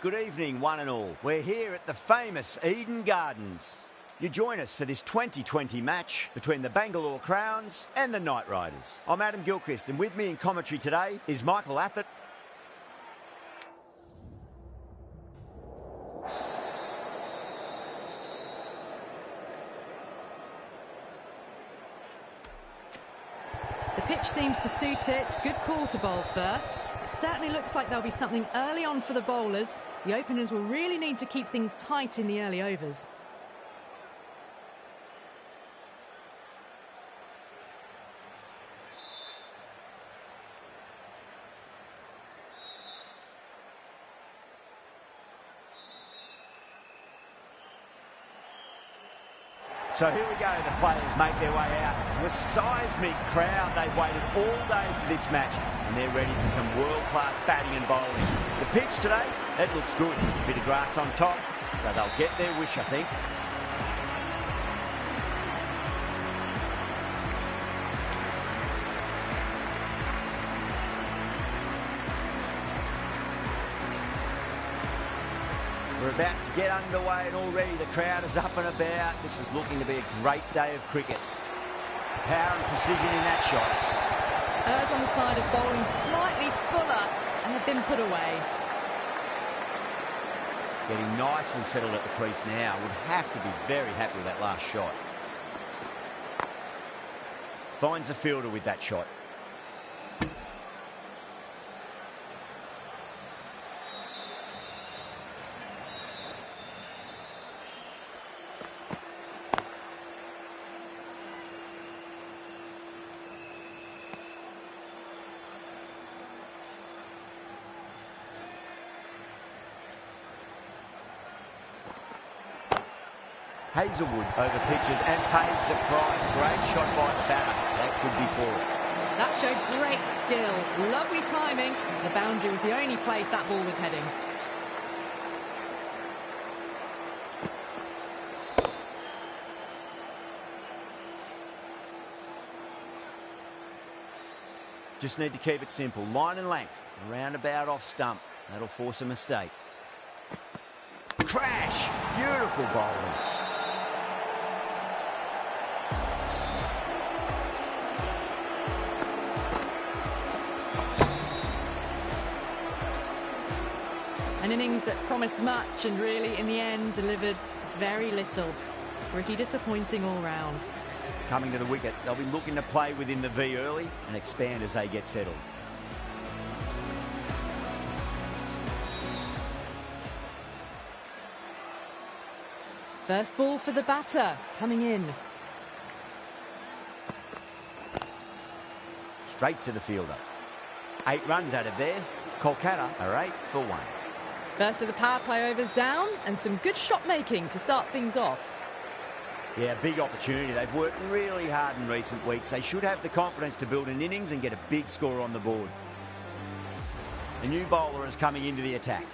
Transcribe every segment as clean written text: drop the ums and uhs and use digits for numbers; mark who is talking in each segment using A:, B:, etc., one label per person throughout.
A: Good evening, one and all. We're here at the famous Eden Gardens. You join us for this 2020 match between the Bangalore Crowns and the Knight Riders. I'm Adam Gilchrist, and with me in commentary today is Michael Athett.
B: The pitch seems to suit it. Good call to bowl first. It certainly looks like there'll be something early on for the bowlers. The openers will really need to keep things tight in the early overs.
A: So here we go, the players make their way out to a seismic crowd. They've waited all day for this match and they're ready for some world-class batting and bowling. The pitch today, it looks good. A bit of grass on top, so they'll get their wish, I think. We're about to get underway and already the crowd is up and about. This is looking to be a great day of cricket. Power and precision in that shot.
B: Errs on the side of bowling slightly fuller and have been put away.
A: Getting nice and settled at the crease now. Would have to be very happy with that last shot. Finds the fielder with that shot. Hazelwood over pitches and pays the price. Great shot by the batter. That could be four.
B: That showed great skill. Lovely timing. The boundary was the only place that ball was heading.
A: Just need to keep it simple. Line and length. Roundabout off stump. That'll force a mistake. Crash! Beautiful bowling.
B: An innings that promised much and really, in the end, delivered very little. Pretty disappointing all round.
A: Coming to the wicket, they'll be looking to play within the V early and expand as they get settled.
B: First ball for the batter, coming in.
A: Straight to the fielder. 8 runs out of there. Kolkata are 8 for 1.
B: First of the power play overs down, and some good shot making to start things off.
A: Yeah, big opportunity. They've worked really hard in recent weeks. They should have the confidence to build an innings and get a big score on the board. The new bowler is coming into the attack.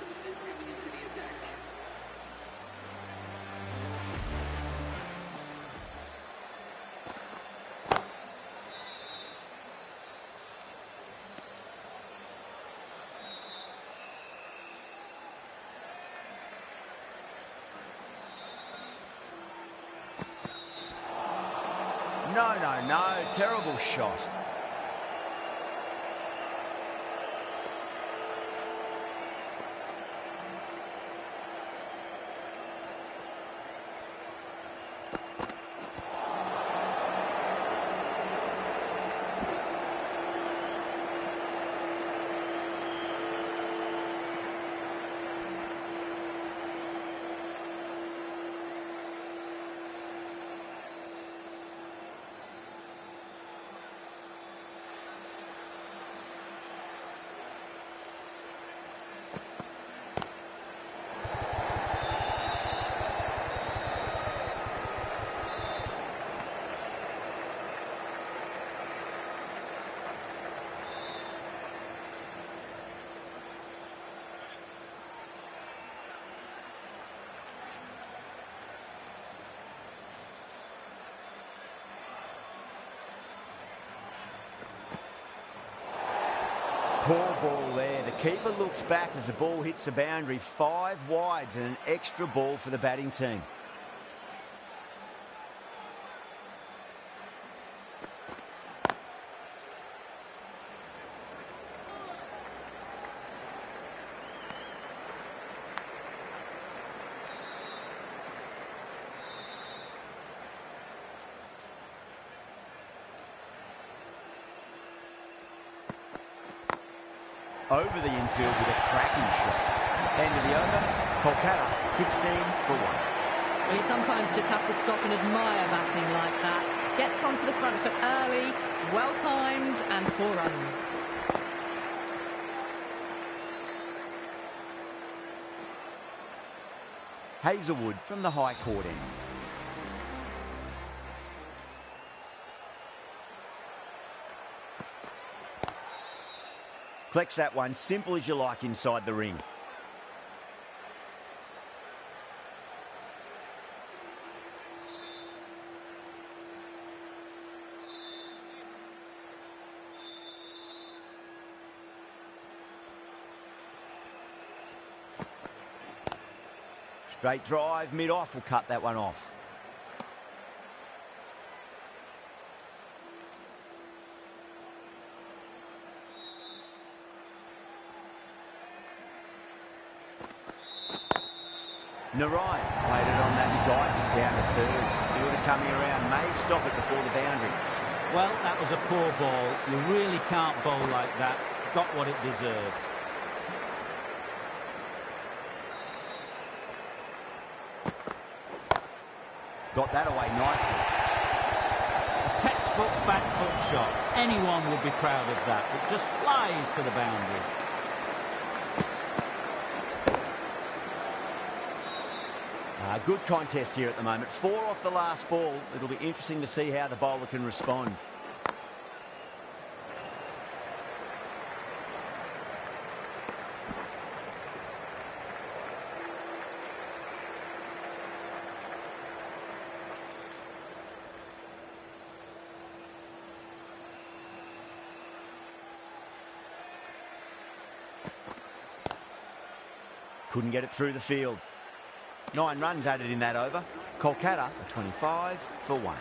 A: No, no, no. Terrible shot. Poor ball there. The keeper looks back as the ball hits the boundary. 5 wides and an extra ball for the batting team. Over the infield with a cracking shot. End of the over. KKR 16 for 1.
B: Well, you sometimes just have to stop and admire batting like that. Gets onto the front foot early, well-timed, and 4 runs.
A: Hazelwood from the high court end. Collects that one, simple as you like inside the ring. Straight drive, mid-off will cut that one off. Narayan played it on that and guides it down to third. Fielder coming around may stop it before the boundary.
C: Well, that was a poor ball. You really can't bowl like that. Got what it deserved.
A: Got that away nicely.
C: A textbook back foot shot. Anyone would be proud of that. It just flies to the boundary.
A: Good contest here at the moment. 4 off the last ball. It'll be interesting to see how the bowler can respond. Couldn't get it through the field. 9 runs added in that over. KKR 25 for 1.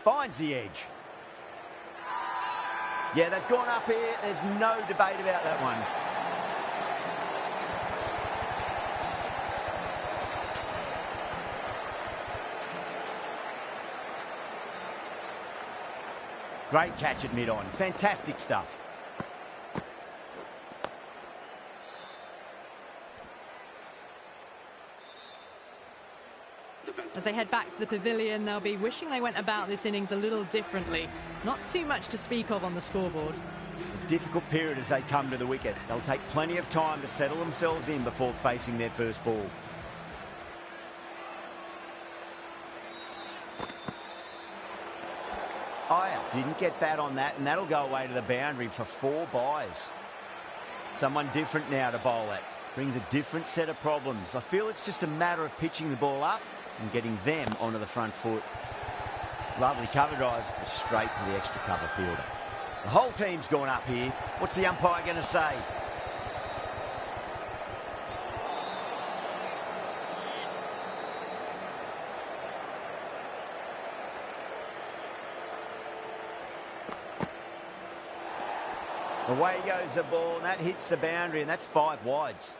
A: Finds the edge. Yeah, they've gone up here. There's no debate about that one. Great catch at mid-on. Fantastic stuff.
B: As they head back to the pavilion, they'll be wishing they went about this innings a little differently. Not too much to speak of on the scoreboard.
A: A difficult period as they come to the wicket. They'll take plenty of time to settle themselves in before facing their first ball. Iyer didn't get bat on that, and that'll go away to the boundary for 4 byes. Someone different now to bowl at. Brings a different set of problems. I feel it's just a matter of pitching the ball up and getting them onto the front foot. Lovely cover drive straight to the extra cover fielder. The whole team's gone up here. What's the umpire going to say? Away goes the ball, and that hits the boundary, and that's 5 wides.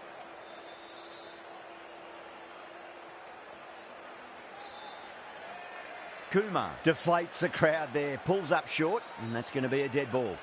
A: Kumar deflates the crowd there, pulls up short, and that's going to be a dead ball.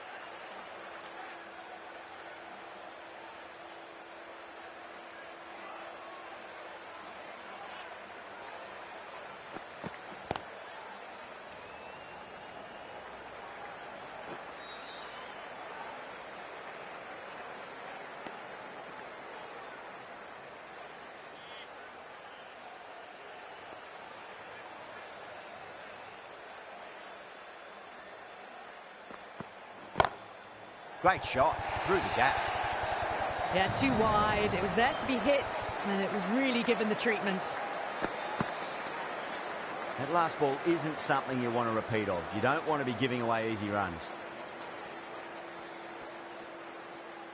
A: Great shot through the gap.
B: Yeah, too wide. It was there to be hit, and it was really given the treatment.
A: That last ball isn't something you want to repeat of. You don't want to be giving away easy runs.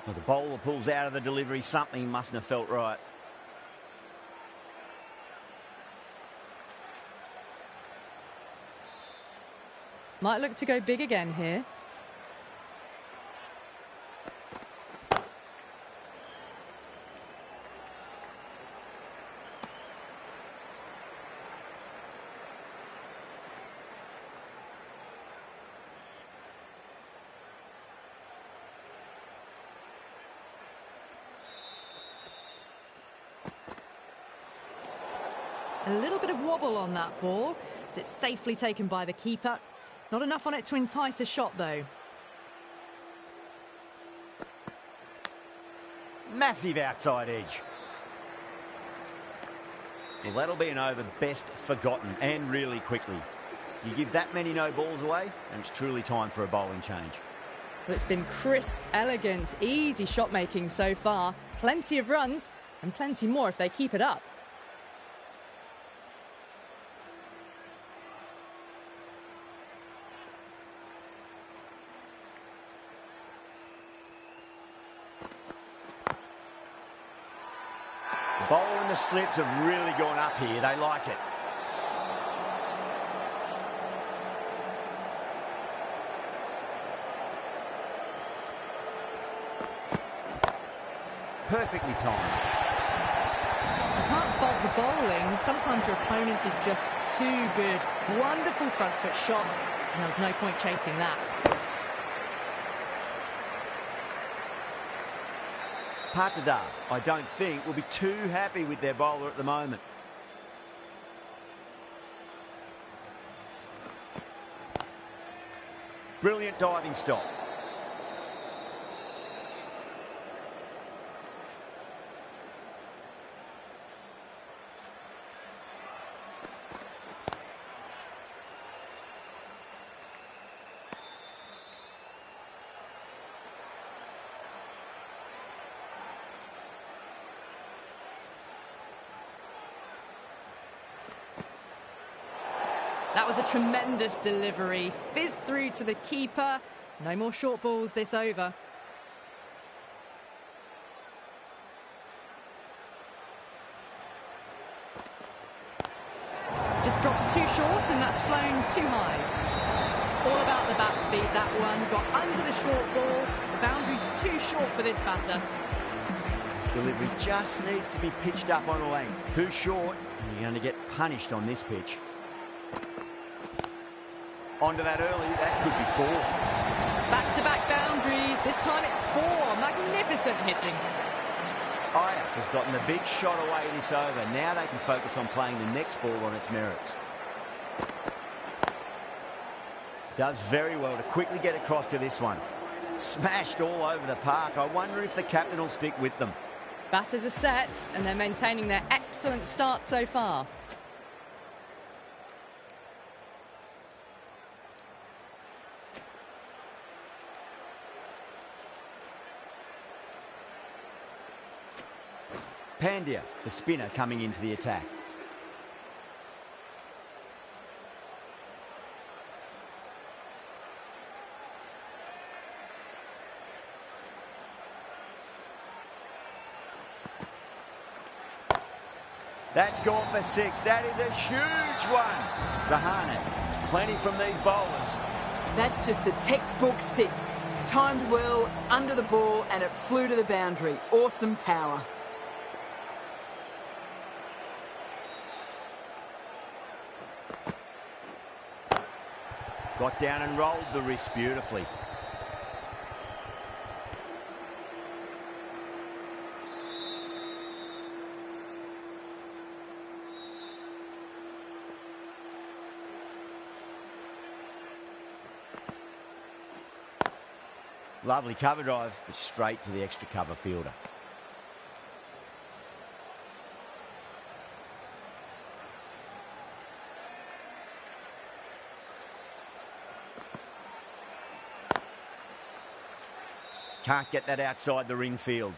A: Well, the bowler pulls out of the delivery. Something mustn't have felt right.
B: Might look to go big again here. A little bit of wobble on that ball. It's safely taken by the keeper. Not enough on it to entice a shot, though.
A: Massive outside edge. Well, that'll be an over best forgotten, and really quickly. You give that many no balls away, and it's truly time for a bowling change.
B: But it's been crisp, elegant, easy shot making so far. Plenty of runs, and plenty more if they keep it up.
A: The bowler and the slips have really gone up here. They like it. Perfectly timed.
B: You can't fault the bowling. Sometimes your opponent is just too good. Wonderful front foot shot, and there's no point chasing that.
A: Patidar, I don't think, will be too happy with their bowler at the moment. Brilliant diving stop.
B: That was a tremendous delivery. Fizzed through to the keeper. No more short balls this over. Just dropped too short, and that's flown too high. All about the bat speed, that one. Got under the short ball. The boundary's too short for this batter.
A: This delivery just needs to be pitched up on a length. Too short, and you're going to get punished on this pitch. Onto that early, that could be 4.
B: Back-to-back boundaries. This time it's 4. Magnificent hitting.
A: Ayak has gotten the big shot away this over. Now they can focus on playing the next ball on its merits. Does very well to quickly get across to this one. Smashed all over the park. I wonder if the captain will stick with them.
B: Batters are set, and they're maintaining their excellent start so far.
A: Pandya, the spinner, coming into the attack. That's gone for 6. That is a huge one. Rahane, it's plenty from these bowlers.
D: That's just a textbook 6. Timed well, under the ball, and it flew to the boundary. Awesome power.
A: Got down and rolled the wrist beautifully. Lovely cover drive, but straight to the extra cover fielder. Can't get that outside the ring field.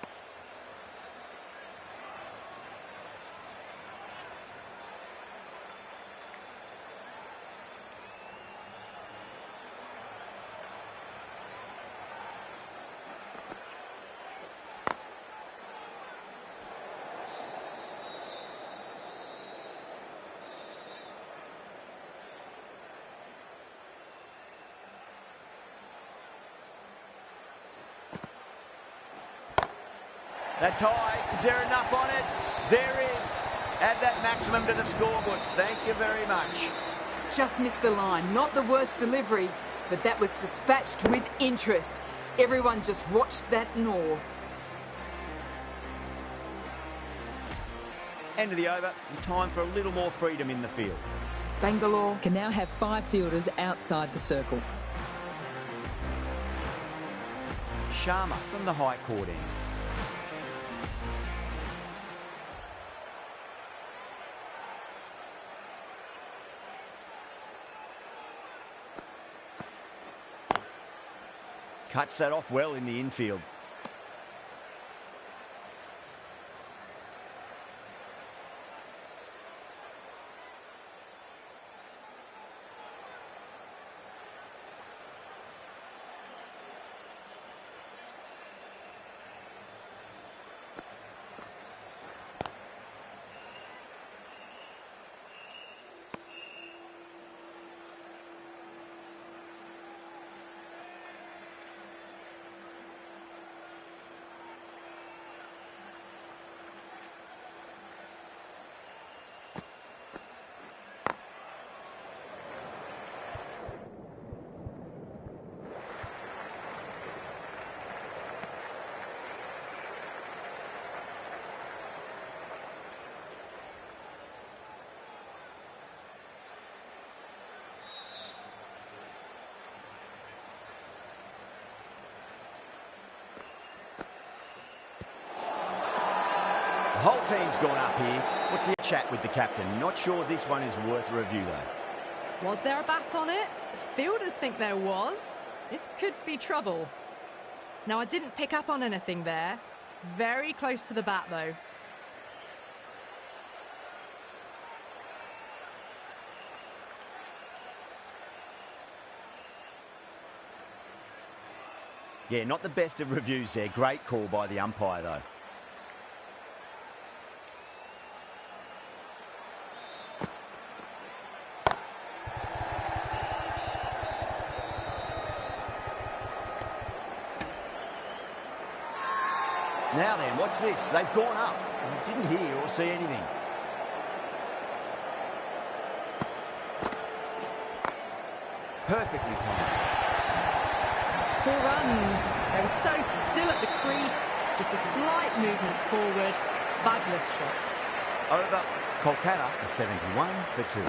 A: That's high. Is there enough on it? There is. Add that maximum to the scoreboard. Thank you very much.
D: Just missed the line. Not the worst delivery, but that was dispatched with interest. Everyone just watched that gnaw.
A: End of the over, and time for a little more freedom in the field.
D: Bangalore can now have 5 fielders outside the circle.
A: Sharma from the high court end. Cuts that off well in the infield. The whole team's gone up here. What's the chat with the captain? Not sure this one is worth a review, though.
B: Was there a bat on it? Fielders think there was. This could be trouble. Now, I didn't pick up on anything there. Very close to the bat, though.
A: Yeah, not the best of reviews there. Great call by the umpire, though. Now then, what's this? They've gone up. Didn't hear or see anything. Perfectly timed.
B: 4 runs. They were so still at the crease. Just a slight movement forward. Fabulous shot.
A: Over. Kolkata is 71 for 2.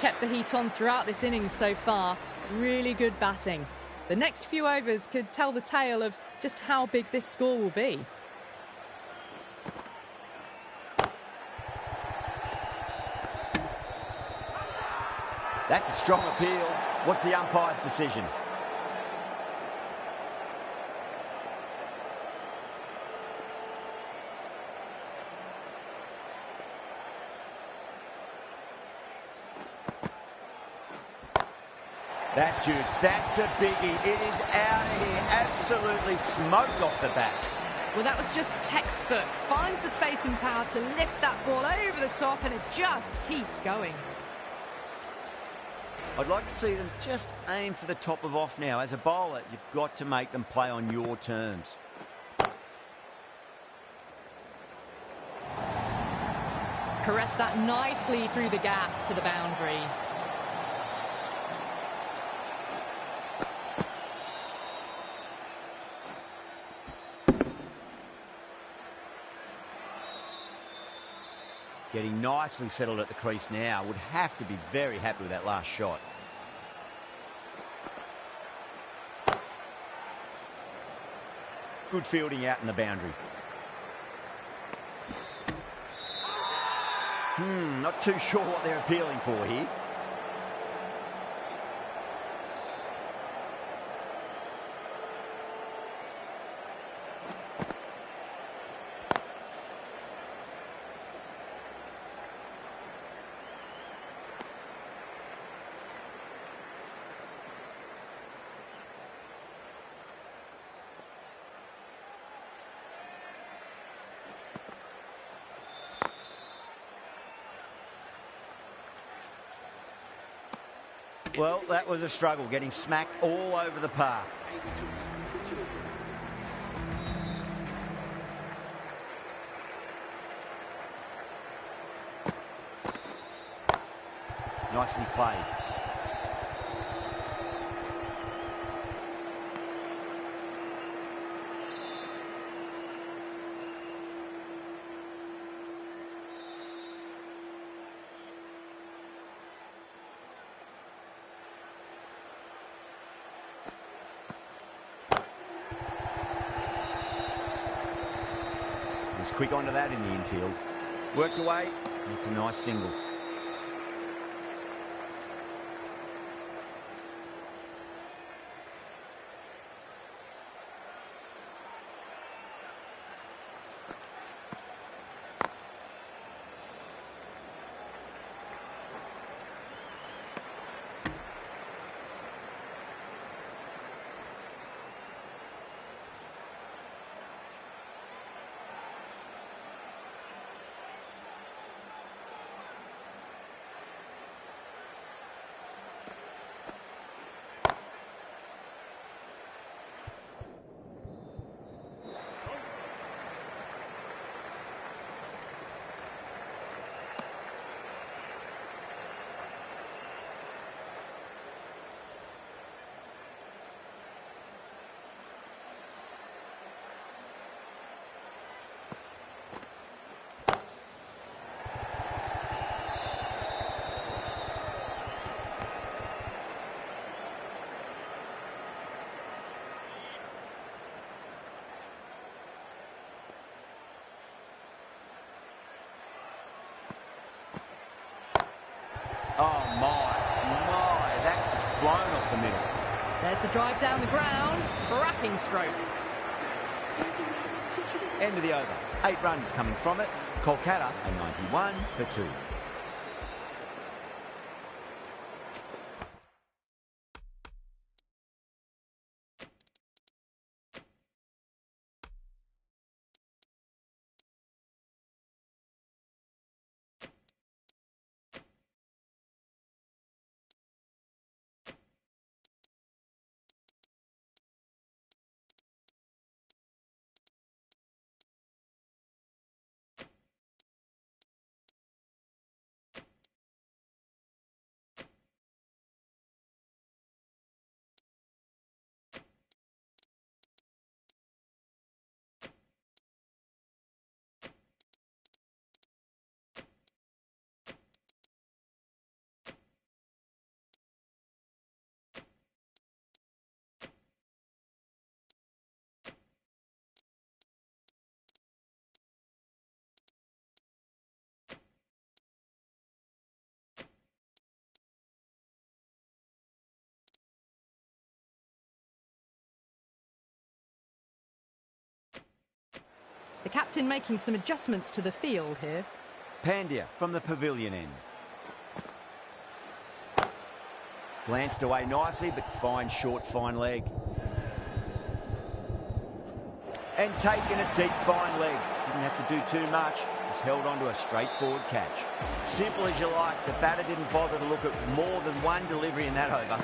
B: Kept the heat on throughout this innings so far. Really good batting. The next few overs could tell the tale of just how big this score will be.
A: That's a strong appeal. What's the umpire's decision? That's huge. That's a biggie. It is out of here. Absolutely smoked off the bat.
B: Well, that was just textbook. Finds the space and power to lift that ball over the top, and it just keeps going.
A: I'd like to see them just aim for the top of off now. As a bowler, you've got to make them play on your terms.
B: Caress that nicely through the gap to the boundary.
A: Getting nicely settled at the crease now. Would have to be very happy with that last shot. Good fielding out in the boundary. Not too sure what they're appealing for here. Well, that was a struggle, getting smacked all over the park. Nicely played. Was quick onto that in the infield. Worked away, and it's a nice single. Oh, my, that's just flown off the middle.
B: There's the drive down the ground. Cracking stroke.
A: End of the over. 8 runs coming from it. Kolkata a 91 for 2.
B: The captain making some adjustments to the field here.
A: Pandya from the pavilion end. Glanced away nicely, but fine short, fine leg. and taken a deep fine leg. Didn't have to do too much, just held on to a straightforward catch. Simple as you like, the batter didn't bother to look at more than one delivery in that over.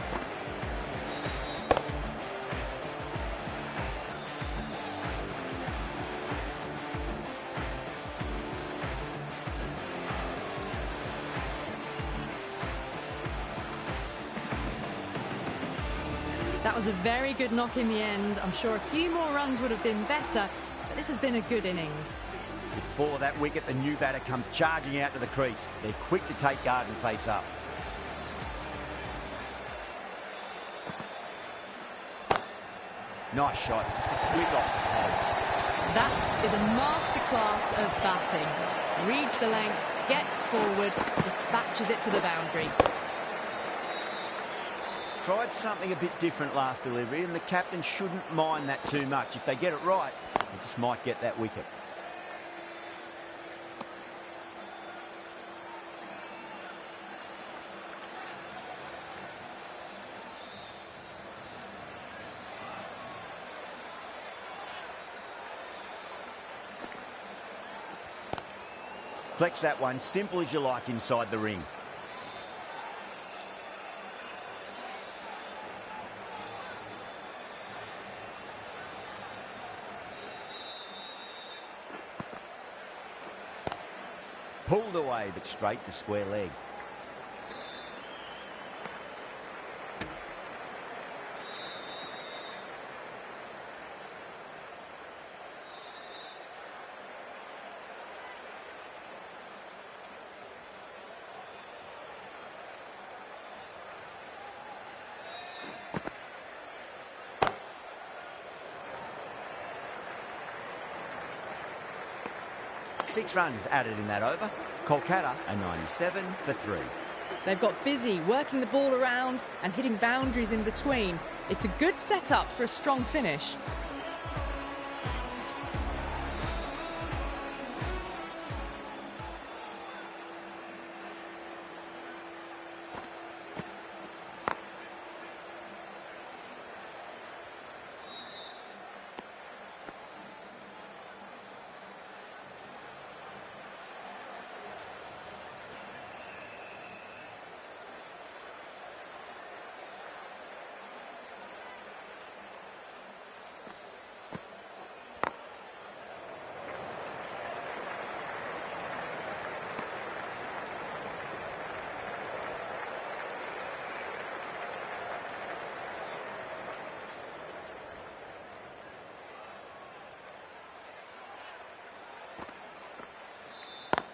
B: That was a very good knock in the end. I'm sure a few more runs would have been better, but this has been a good innings.
A: Before that wicket, the new batter comes charging out to the crease. They're quick to take guard and face up. Nice shot, just a flick off the pads.
B: That is a masterclass of batting. Reads the length, gets forward, dispatches it to the boundary.
A: Tried something a bit different last delivery, and the captain shouldn't mind that too much. If they get it right, they just might get that wicket. Flex that one, simple as you like inside the ring. Pulled away, but straight to square leg. Six runs added in that over. Kolkata a 97 for 3.
B: They've got busy working the ball around and hitting boundaries in between. It's a good setup for a strong finish.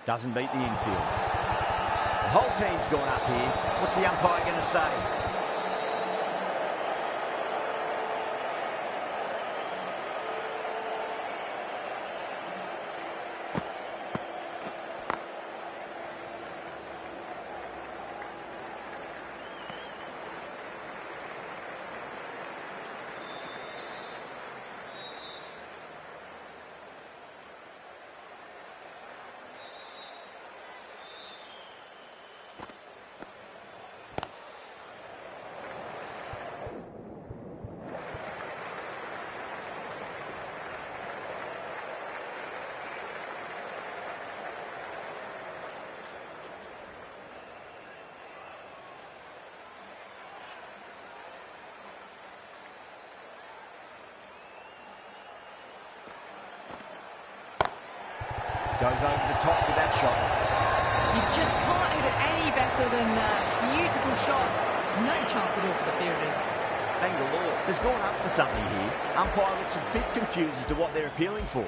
A: Doesn't beat the infield. The whole team's gone up here. What's the umpire going to say? Goes over the top with that shot.
B: You just can't hit it any better than that. Beautiful shot. No chance at all for the fielders.
A: Bangalore has gone up for something here. Umpire looks a bit confused as to what they're appealing for.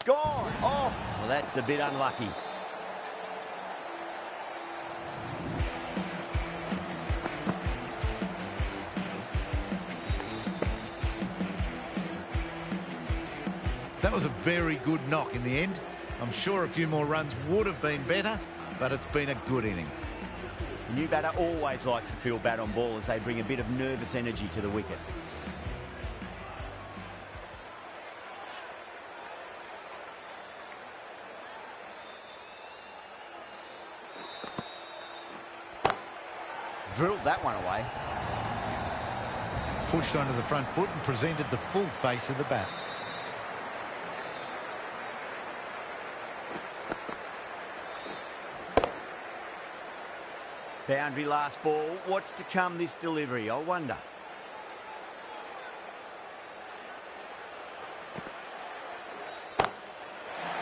A: Gone. Oh, well, that's a bit unlucky.
E: That was a very good knock in the end. I'm sure a few more runs would have been better, but it's been a good innings.
A: The new batter always likes to feel bat on ball as they bring a bit of nervous energy to the wicket. Drilled that one away.
E: Pushed onto the front foot and presented the full face of the bat.
A: Boundary last ball. What's to come this delivery, I wonder.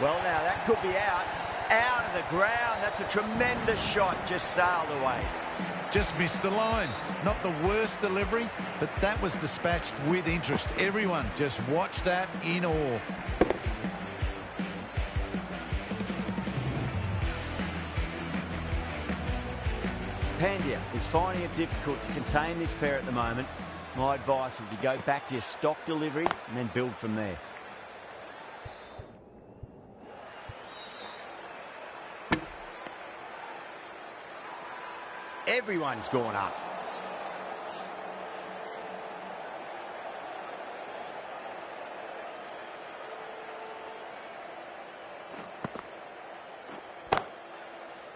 A: Well, now that could be out. Out of the ground. That's a tremendous shot. Just sailed away.
E: Just missed the line. Not the worst delivery, but that was dispatched with interest. Everyone just watched that in awe.
A: Pandya is finding it difficult to contain this pair at the moment. My advice would be go back to your stock delivery and then build from there. Everyone's gone up.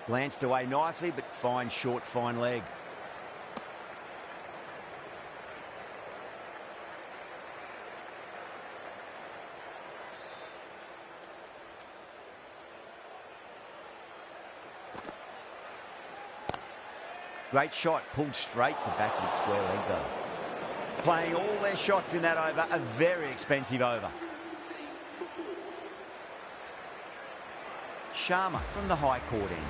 A: Glanced away nicely, but fine short, fine leg. Great shot, pulled straight to backward square leg though. Playing all their shots in that over, a very expensive over. Sharma from the high court end.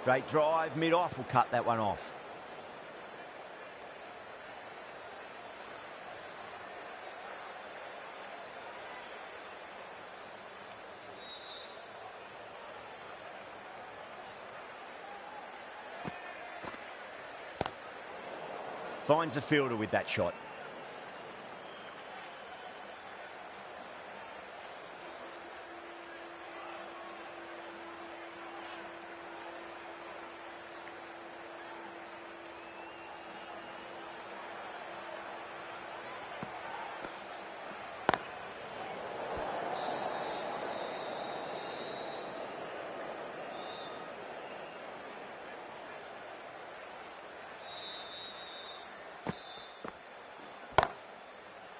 A: Straight drive, mid-off will cut that one off. Finds the fielder with that shot.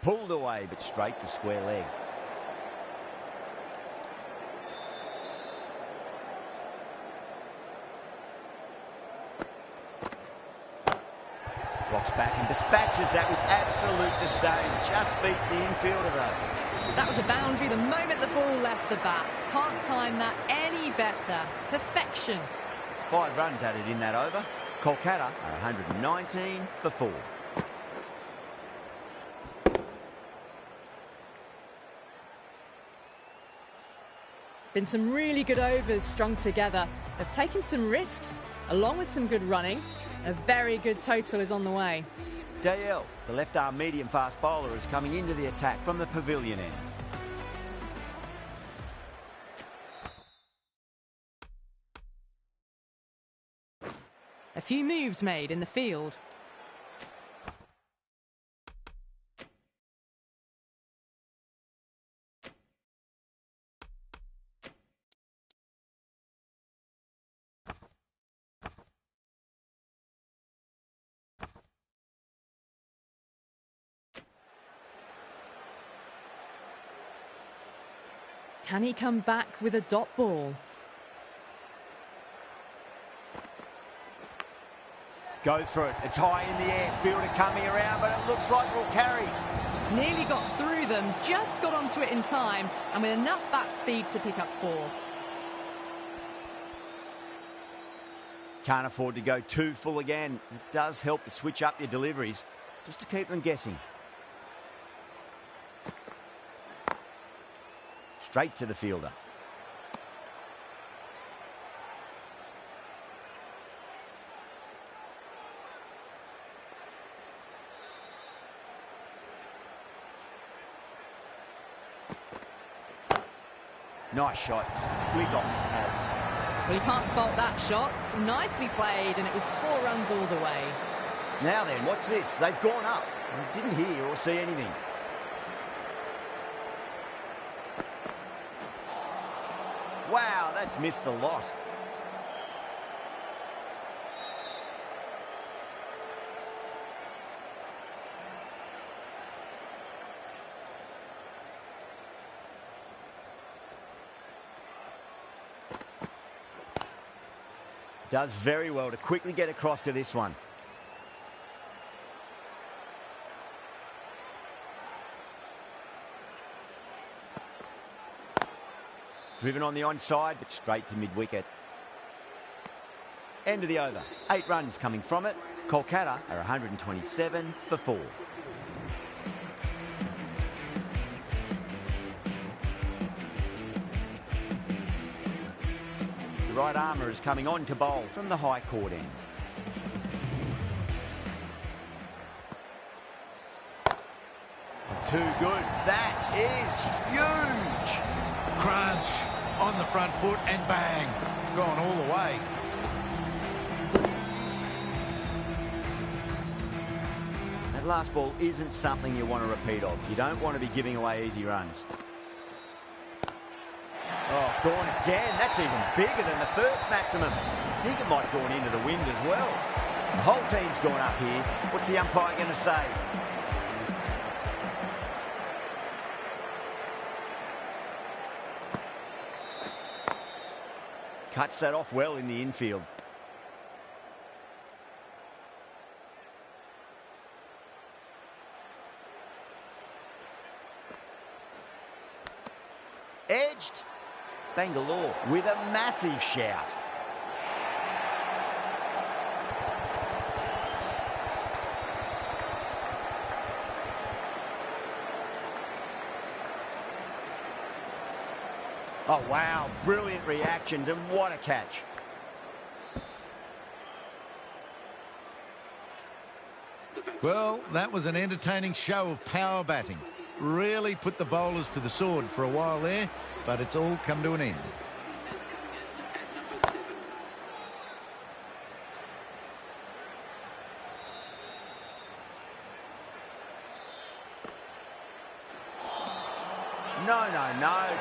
A: Pulled away, but straight to square leg. Rocks back and dispatches that with absolute disdain. Just beats the infielder, though.
B: That was a boundary the moment the ball left the bat. Can't time that any better. Perfection.
A: 5 runs added in that over. Kolkata are 119 for 4.
B: Been some really good overs strung together. They've taken some risks, along with some good running. A very good total is on the way.
A: Dale, the left-arm medium-fast bowler, is coming into the attack from the pavilion end.
B: A few moves made in the field. Can he come back with a dot ball?
A: Goes for it. It's high in the air. Fielder coming around, but it looks like we'll carry.
B: Nearly got through them, just got onto it in time, and with enough bat speed to pick up 4.
A: Can't afford to go too full again. It does help to switch up your deliveries, just to keep them guessing. Straight to the fielder. Nice shot, just a flick off the pads.
B: Well, you can't fault that shot. Nicely played, and it was 4 runs all the way.
A: Now then, what's this? They've gone up. I didn't hear or see anything. Wow, that's missed a lot. Does very well to quickly get across to this one. Driven on the onside, but straight to mid-wicket. End of the over. 8 runs coming from it. Kolkata are 127 for 4. The right armour is coming on to bowl from the high court end. Too good. That is huge.
E: Crunch on the front foot and bang. Gone all the way.
A: That last ball isn't something you want to repeat of. You don't want to be giving away easy runs. Oh, gone again. That's even bigger than the first maximum. I think it might have gone into the wind as well. The whole team's gone up here. What's the umpire going to say? Cuts that off well in the infield. Edged. Bangalore with a massive shout. Oh, wow. Brilliant reactions, and what a catch.
E: Well, that was an entertaining show of power batting. Really put the bowlers to the sword for a while there, but it's all come to an end.
A: No.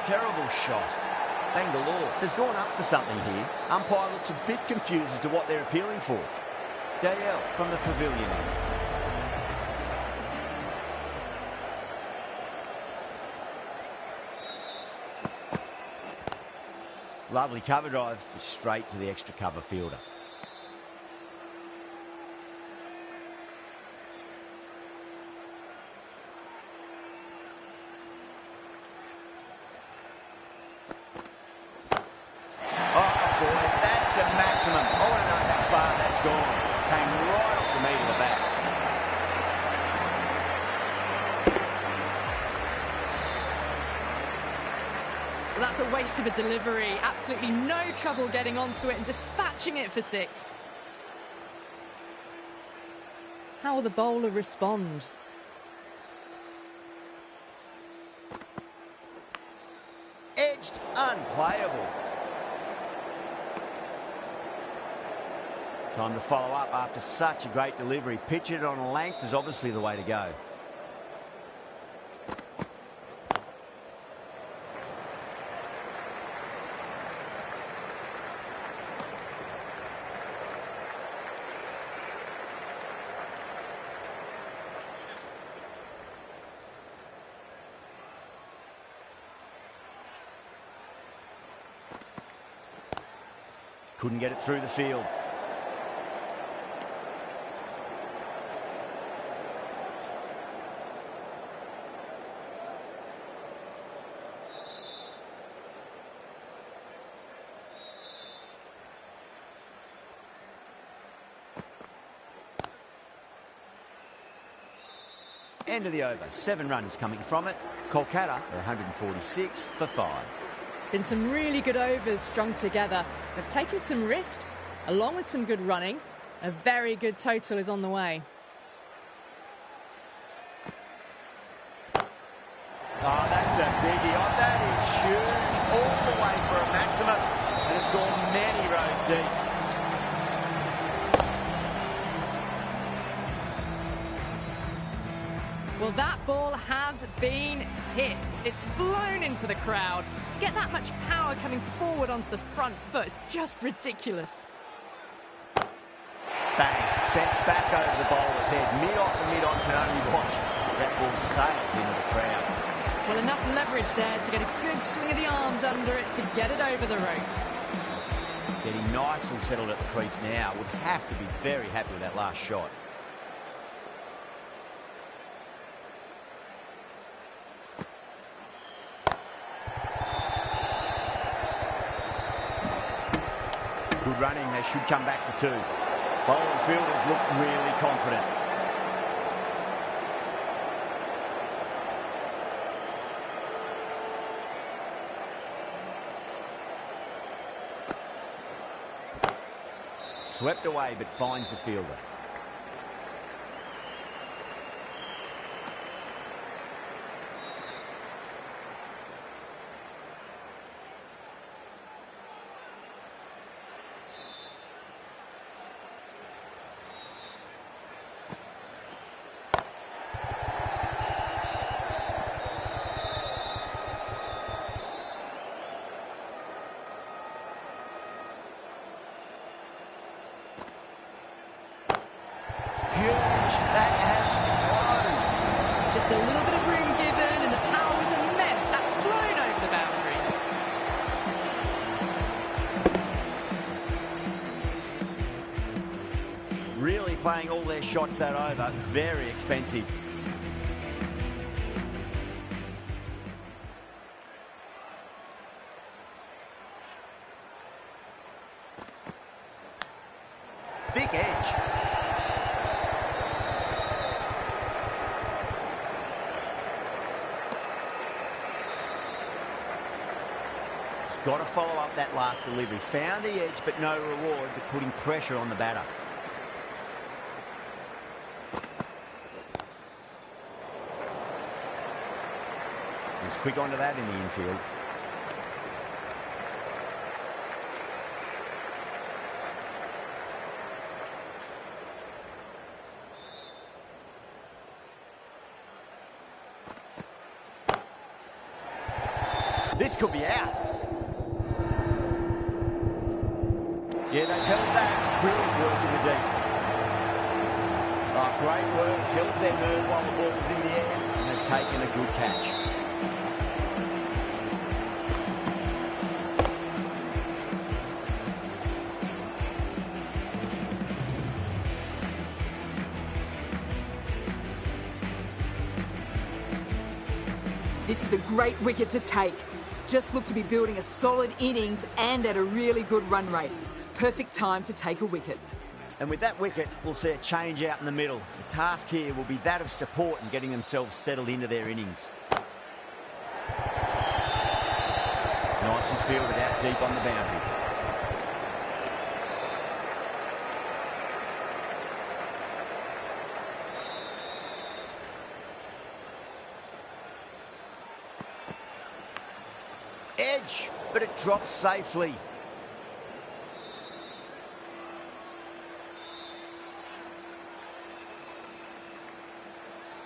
A: Terrible shot. Bangalore has gone up for something here. Umpire looks a bit confused as to what they're appealing for. Dale from the pavilion end. Lovely cover drive, straight to the extra cover fielder. I want to know how far that's gone. Came right off the meat of the bat.
B: Well, that's a waste of a delivery. Absolutely no trouble getting onto it and dispatching it for 6. How will the bowler respond?
A: Edged, unplayable. Time to follow up after such a great delivery. Pitch it on a length is obviously the way to go. Couldn't get it through the field. End of the over. 7 runs coming from it. Kolkata are 146 for 5.
B: Been some really good overs strung together. They've taken some risks, along with some good running. A very good total is on the way.
A: Oh, that's a biggie. Oh, that is huge. All
B: Well, that ball has been hit. It's flown into the crowd. To get that much power coming forward onto the front foot is just ridiculous.
A: Bang, sent back over the bowler's head. Mid-off and mid-on can only watch as that ball sails into the crowd.
B: Well, enough leverage there to get a good swing of the arms under it to get it over the rope.
A: Getting nicely settled at the crease now. Would have to be very happy with that last shot. Good running. They should come back for two. Bowling fielders look really confident. Swept away, but finds the fielder. That has flown.
B: Just a little bit of room given and the power was immense. That's flown over the boundary.
A: Really playing all their shots that over. Very expensive. Thick edge. Got to follow up that last delivery. Found the edge, but no reward, but putting pressure on the batter. He's quick onto that in the infield. This could be out. Yeah, they've held that. Brilliant work in the deep. Oh, great work. Held their nerve while the ball was in the air, and they've taken a good catch.
D: This is a great wicket to take. Just look to be building a solid innings and at a really good run rate. Perfect time to take a wicket.
A: And with that wicket, we'll see a change out in the middle. The task here will be that of support and getting themselves settled into their innings. Nicely fielded out deep on the boundary. Edge, but it drops safely.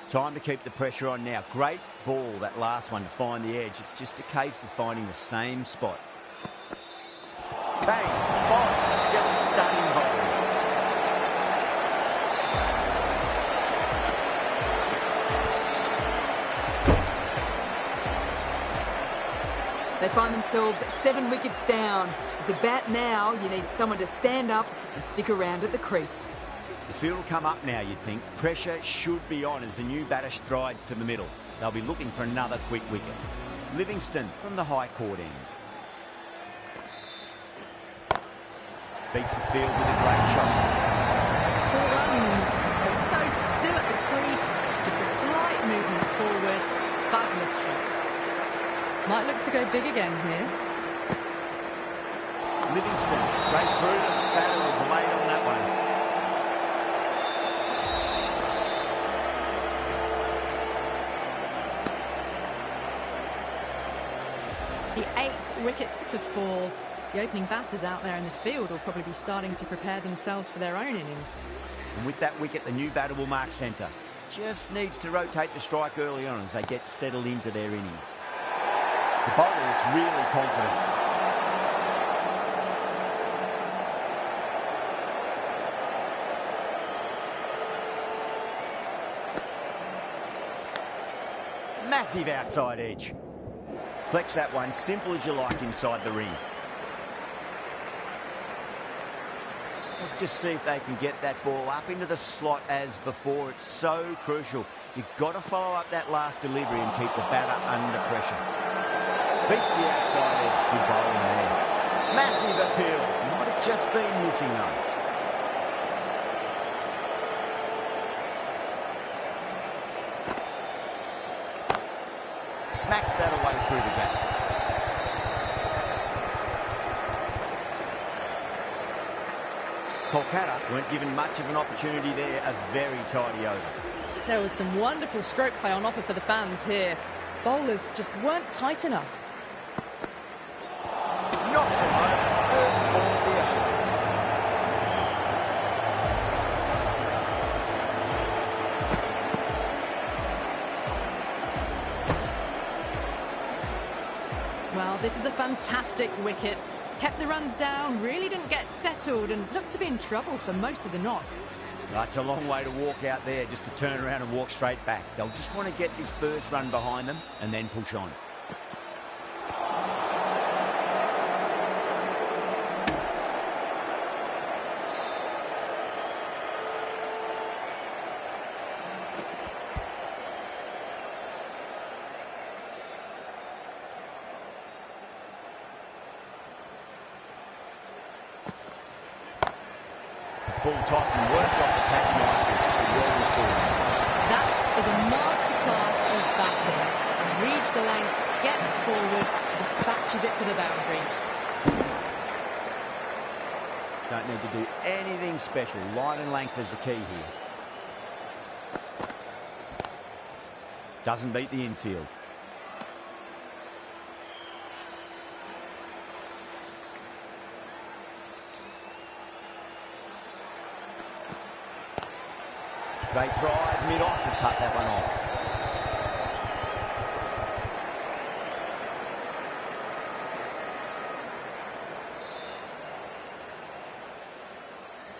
A: Time to keep the pressure on now. Great ball, that last one, to find the edge. It's just a case of finding the same spot. Bang! Ball! Just stunning bowling.
D: They find themselves 7 wickets down. It's a bat now. You need someone to stand up and stick around at the crease.
A: The field will come up now, you'd think. Pressure should be on as the new batter strides to the middle. They'll be looking for another quick wicket. Livingston from the high court end. Beats the field with a great shot.
B: 4 runs. They're so still at the crease. Just a slight movement forward. Fabulous shot. Might look to go big again here.
A: Livingston straight through. The batter was late on that one.
B: The 8th wicket to fall. The opening batters out there in the field will probably be starting to prepare themselves for their own innings.
A: And with that wicket, the new batter will mark centre. just needs to rotate the strike early on as they get settled into their innings. The bowler looks really confident. Massive outside edge. Flex that one, simple as you like inside the ring. Let's just see if they can get that ball up into the slot as before. It's so crucial. You've got to follow up that last delivery and keep the batter under pressure. Beats the outside edge. Good bowling there. Massive appeal. Might have just been missing though. Smacks that away through the gap. Kolkata weren't given much of an opportunity there. A very tidy over.
B: There was some wonderful stroke play on offer for the fans here. Bowlers just weren't tight enough.
A: Knocks him over. First ball of the over.
B: Well, this is a fantastic wicket. Kept the runs down, really didn't get settled and looked to be in trouble for most of the knock.
A: That's a long way to walk out there just to turn around and walk straight back. They'll just want to get this first run behind them and then push on. Full toss and worked off the patch nicely. Well received.
B: That is a masterclass of batting. Reads the length, gets forward, dispatches it to the boundary.
A: Don't need to do anything special. Line and length is the key here. Doesn't beat the infield. Straight drive, mid-off, and cut that one off.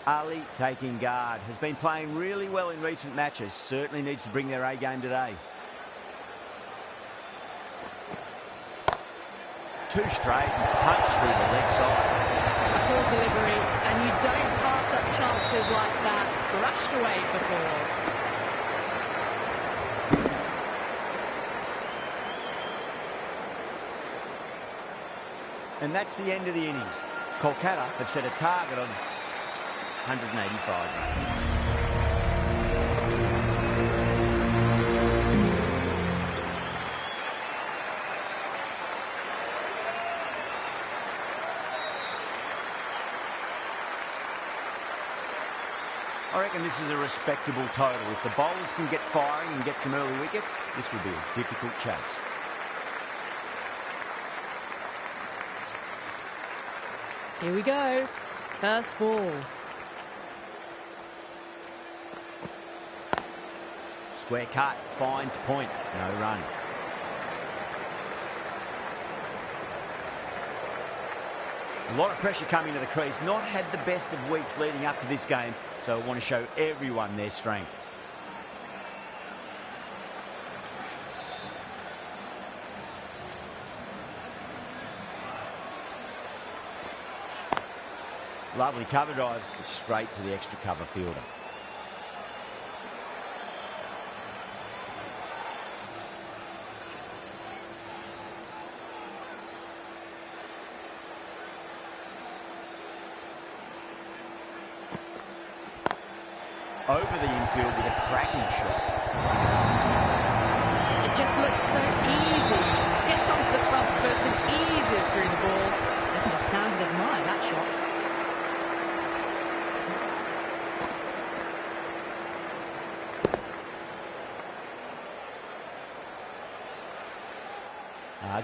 A: Ali taking guard. Has been playing really well in recent matches. Certainly needs to bring their A game today. Two straight and punch through the leg side.
B: A poor delivery, and you don't pass up chances like that. Crashed away for four.
A: And that's the end of the innings. Kolkata have set a target of 185 runs. I reckon this is a respectable total. If the bowlers can get firing and get some early wickets, this would be a difficult chase.
B: Here we go. First ball.
A: Square cut, finds point, no run. A lot of pressure coming to the crease. Not had the best of weeks leading up to this game, so I want to show everyone their strength. Lovely cover drive, straight to the extra cover fielder. Over the infield with a cracking shot.
B: It just looks so easy. Gets onto the front foot and eases through the ball. You can just stand and admire that shot.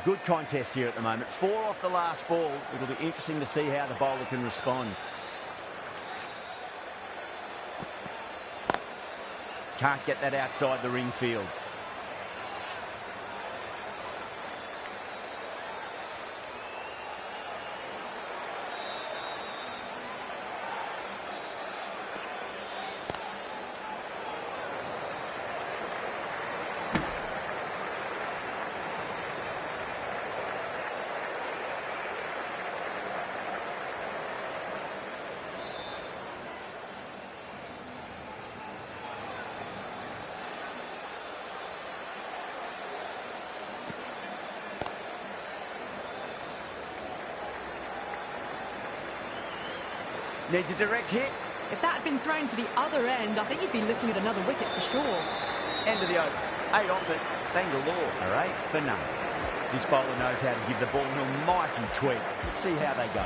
A: Good contest here at the moment. 4 off the last ball. It'll be interesting to see how the bowler can respond. Can't get that outside the ring field. Needs a direct hit.
B: If that had been thrown to the other end, I think you'd be looking at another wicket for sure.
A: End of the over. 8 off it. Bangalore are 8 for none. This bowler knows how to give the ball an almighty tweak. Let's see how they go.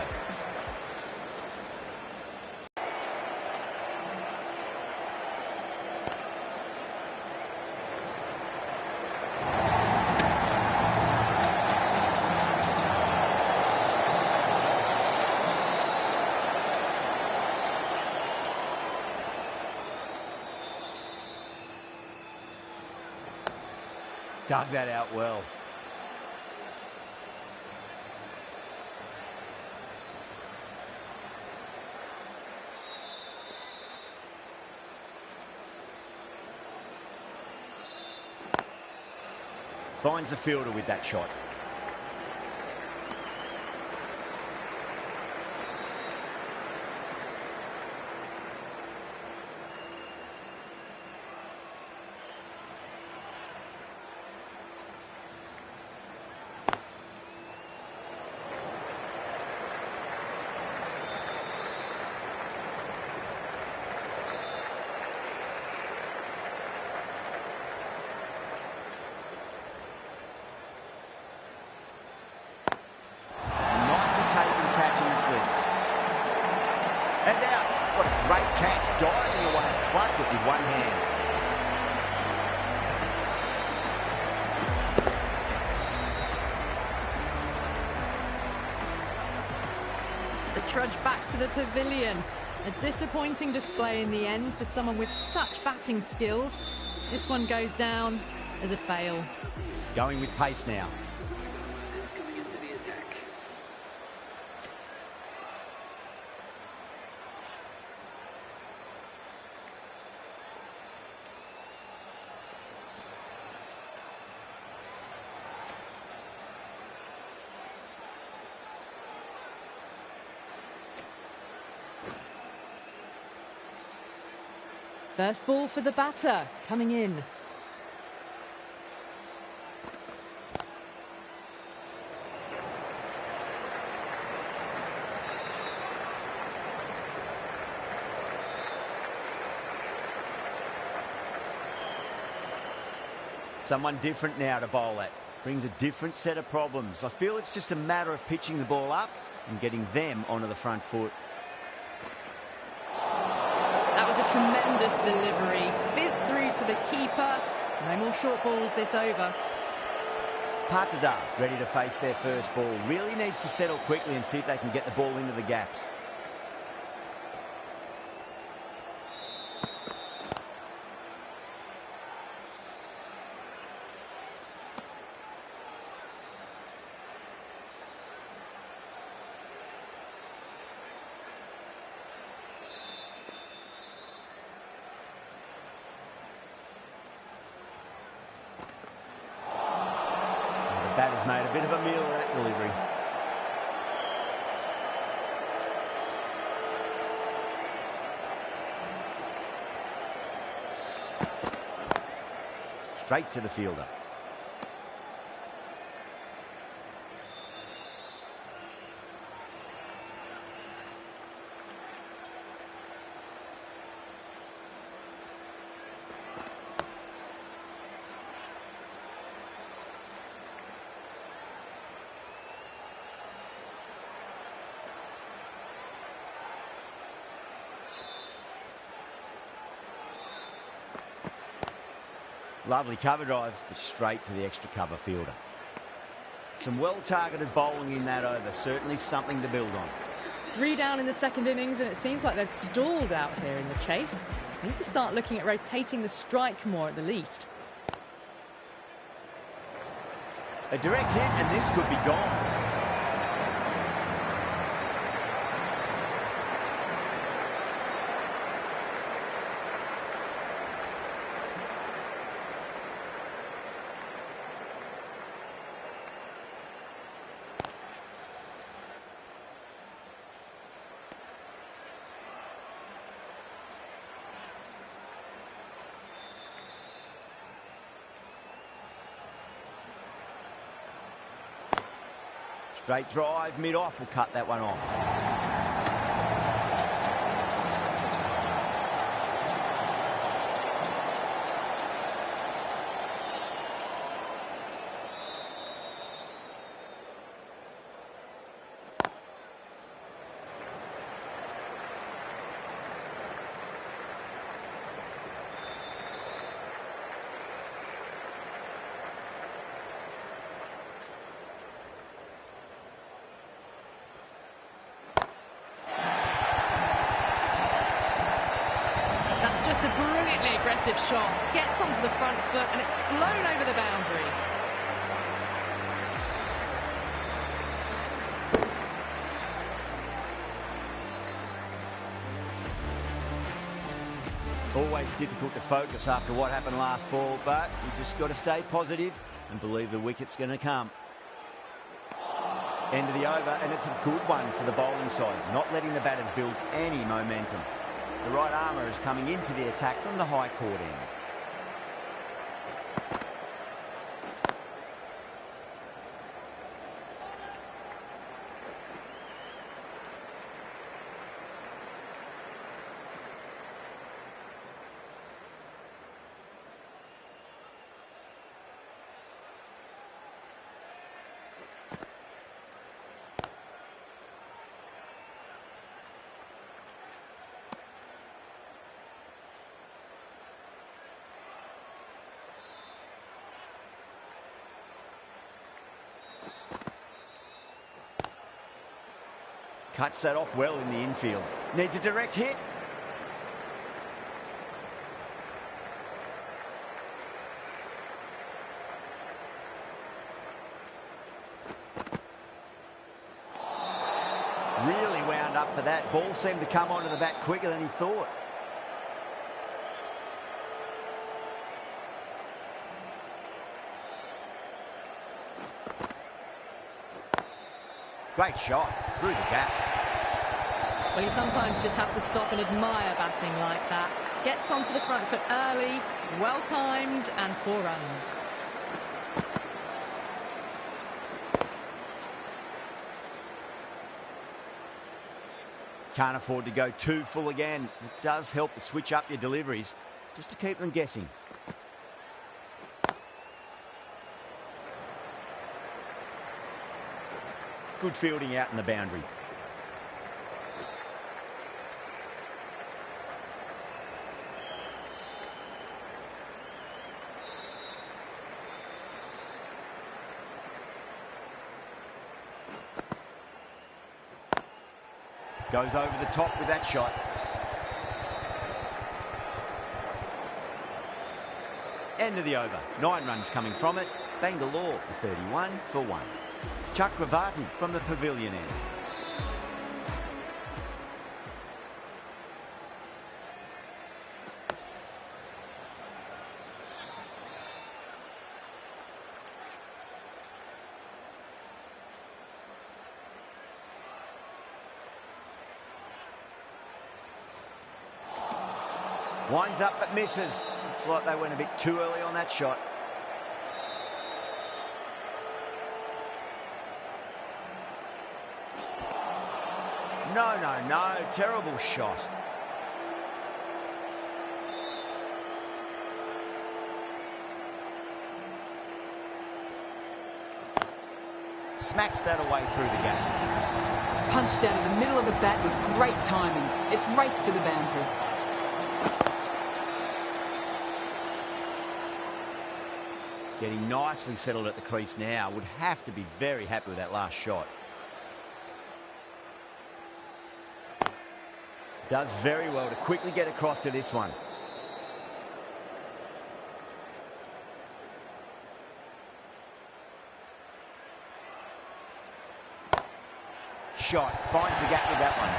A: Dug that out well. Finds the fielder with that shot. And out. What a great catch. Diving away. Plucked it with one hand.
B: The trudge back to the pavilion. A disappointing display in the end for someone with such batting skills. This one goes down as a fail.
A: Going with pace now.
B: First ball for the batter, coming in.
A: Someone different now to bowl at. Brings a different set of problems. I feel it's just a matter of pitching the ball up and getting them onto the front foot.
B: That was a tremendous delivery. Fizzed through to the keeper. No more short balls this over.
A: Patada ready to face their first ball. Really needs to settle quickly and see if they can get the ball into the gaps. Batter's made a bit of a meal of that delivery. Straight to the fielder. Lovely cover drive, but straight to the extra cover fielder. Some well-targeted bowling in that over. Certainly something to build on.
B: 3 down in the second innings, and it seems like they've stalled out here in the chase. Need to start looking at rotating the strike more at the least.
A: A direct hit and this could be gone. Straight drive, mid-off will cut that one off.
B: Just a brilliantly aggressive shot. Gets onto the front foot and it's flown over the boundary.
A: Always difficult to focus after what happened last ball, but you just got to stay positive and believe the wicket's going to come. End of the over, and it's a good one for the bowling side, not letting the batters build any momentum. The right armour is coming into the attack from the high court end. Cuts that off well in the infield. Needs a direct hit. Really wound up for that. Ball seemed to come onto the bat quicker than he thought. Great shot through the gap.
B: Well, you sometimes just have to stop and admire batting like that. Gets onto the front foot early, well-timed, and 4 runs.
A: Can't afford to go too full again. It does help to switch up your deliveries just to keep them guessing. Good fielding out in the boundary. Goes over the top with that shot. End of the over. 9 runs coming from it. Bangalore 31 for 1. Chakravarti from the pavilion end. Winds up but misses. Looks like they went a bit too early on that shot. No. Terrible shot. Smacks that away through the gap.
D: Punched out of the middle of the bat with great timing. It's raced to the boundary.
A: Getting nicely settled at the crease now. Would have to be very happy with that last shot. Does very well to quickly get across to this one. shot. Finds the gap with that one.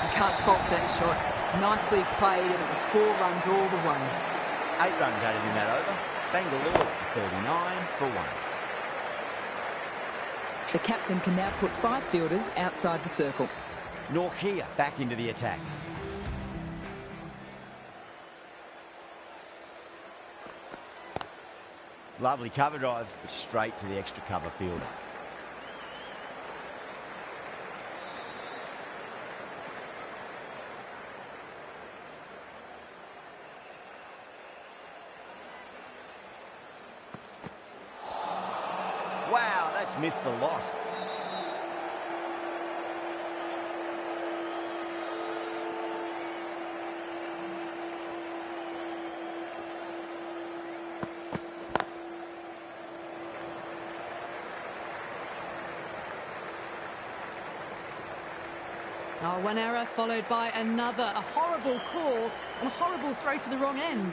D: You can't fault that shot. Nicely played, and it was 4 runs all the way.
A: 8 runs added in that over. Bangalore 39 for 1.
D: The captain can now put 5 fielders outside the circle.
A: Norkia back into the attack. Lovely cover drive, but straight to the extra cover fielder. Wow, that's missed the lot.
B: Oh, one error followed by another. A horrible call and a horrible throw to the wrong end.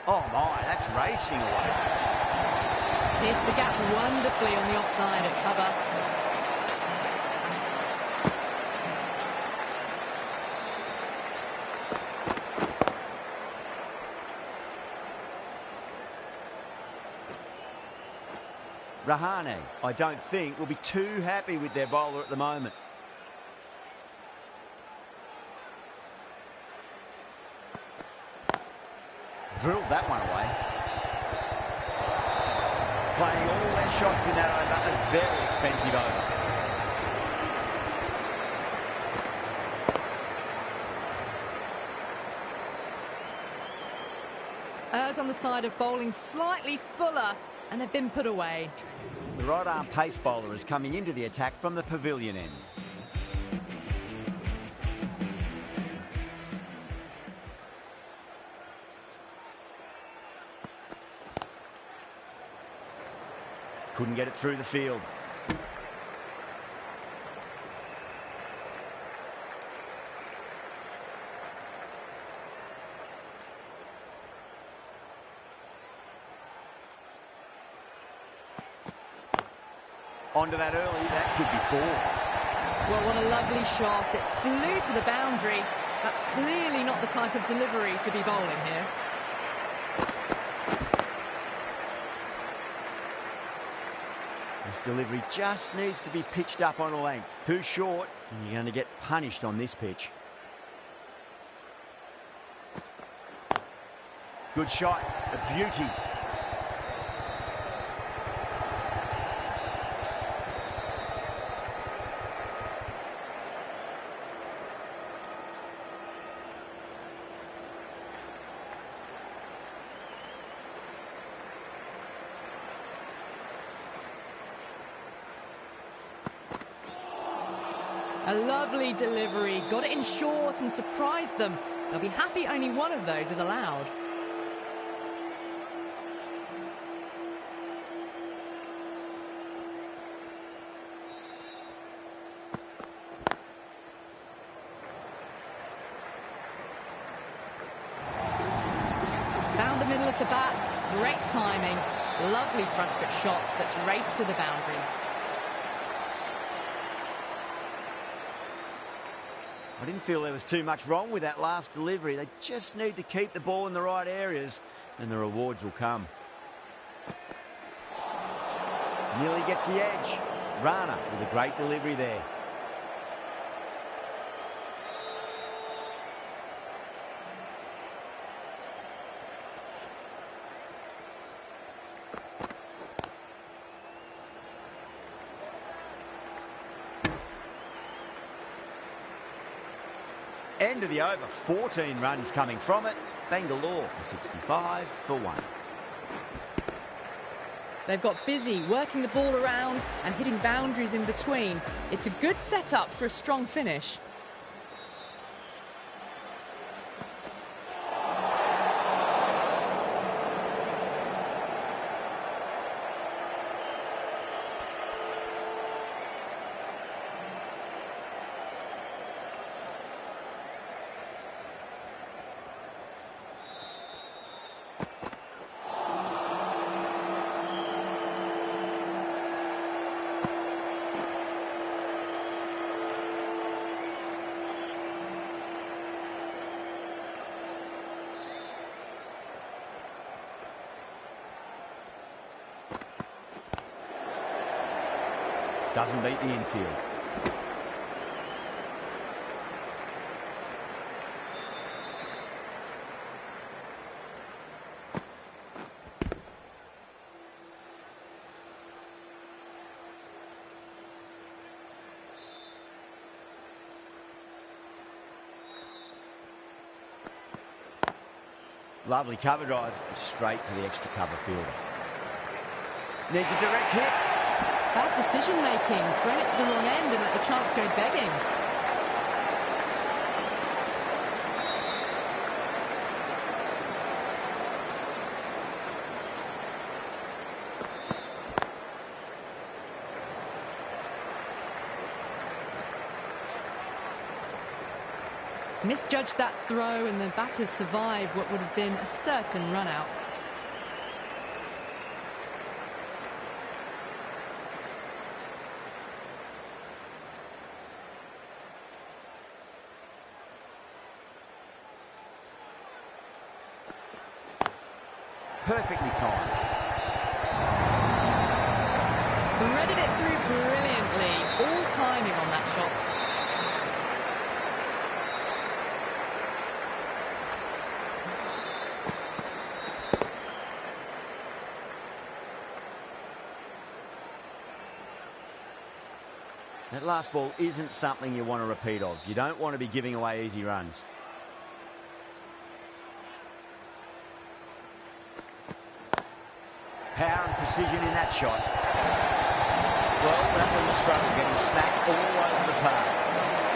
A: Oh my, that's racing away.
B: Pierced the gap wonderfully on the offside at cover.
A: Rahane, I don't think, will be too happy with their bowler at the moment. Drilled that one away. Playing all their shots in that over, a very expensive over.
B: Errs on the side of bowling slightly fuller, and they've been put away.
A: The right arm pace bowler is coming into the attack from the pavilion end. Couldn't get it through the field. Onto that early, that could be 4.
B: Well, what a lovely shot. It flew to the boundary. That's clearly not the type of delivery to be bowling here.
A: This delivery just needs to be pitched up on a length. Too short, and you're going to get punished on this pitch. Good shot, a beauty.
B: A lovely delivery, got it in short and surprised them. They'll be happy only one of those is allowed. Found the middle of the bat, great timing. Lovely front foot shots that's raced to the boundary.
A: I didn't feel there was too much wrong with that last delivery. They just need to keep the ball in the right areas and the rewards will come. Nearly gets the edge. Rana with a great delivery there. End of the over, 14 runs coming from it. Bangalore 65 for 1.
B: They've got busy working the ball around and hitting boundaries in between. It's a good setup for a strong finish.
A: Doesn't beat the infield. Lovely cover drive straight to the extra cover fielder. Needs a direct hit.
B: Bad decision-making, thrown it to the wrong end and let the chance go begging. Misjudged that throw and the batters survived what would have been a certain run-out.
A: Perfectly timed.
B: Threaded it through brilliantly. All timing on that shot.
A: That last ball isn't something you want to repeat of. You don't want to be giving away easy runs. Power and precision in that shot. Well, that little struggle getting smacked all over the park.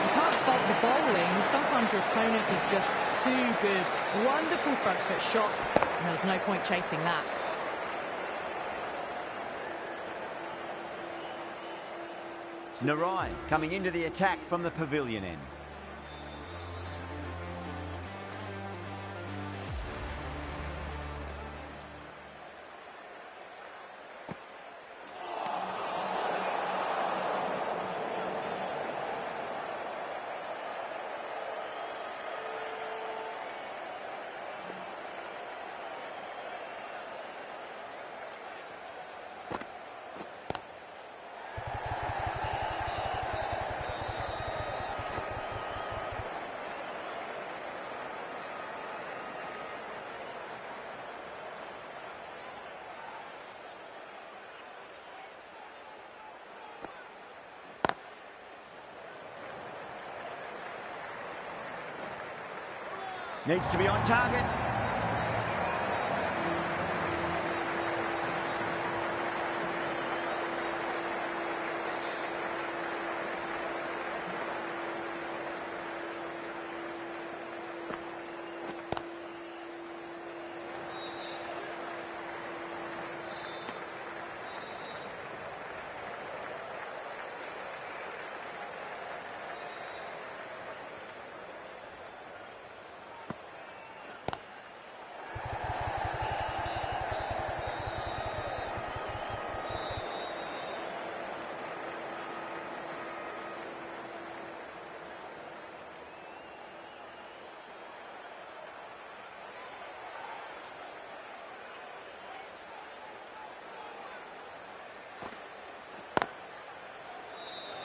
B: You can't fault the bowling. Sometimes your opponent is just too good. Wonderful front foot shot, and there's no point chasing that.
A: Narai coming into the attack from the pavilion end. Needs to be on target.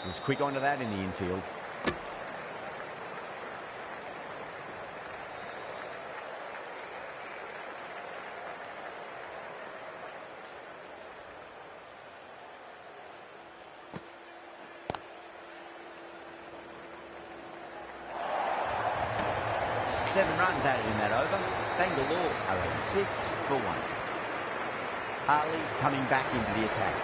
A: Was quick onto that in the infield. Seven runs added in that over. Bangalore are at 6 for 1. Ali coming back into the attack.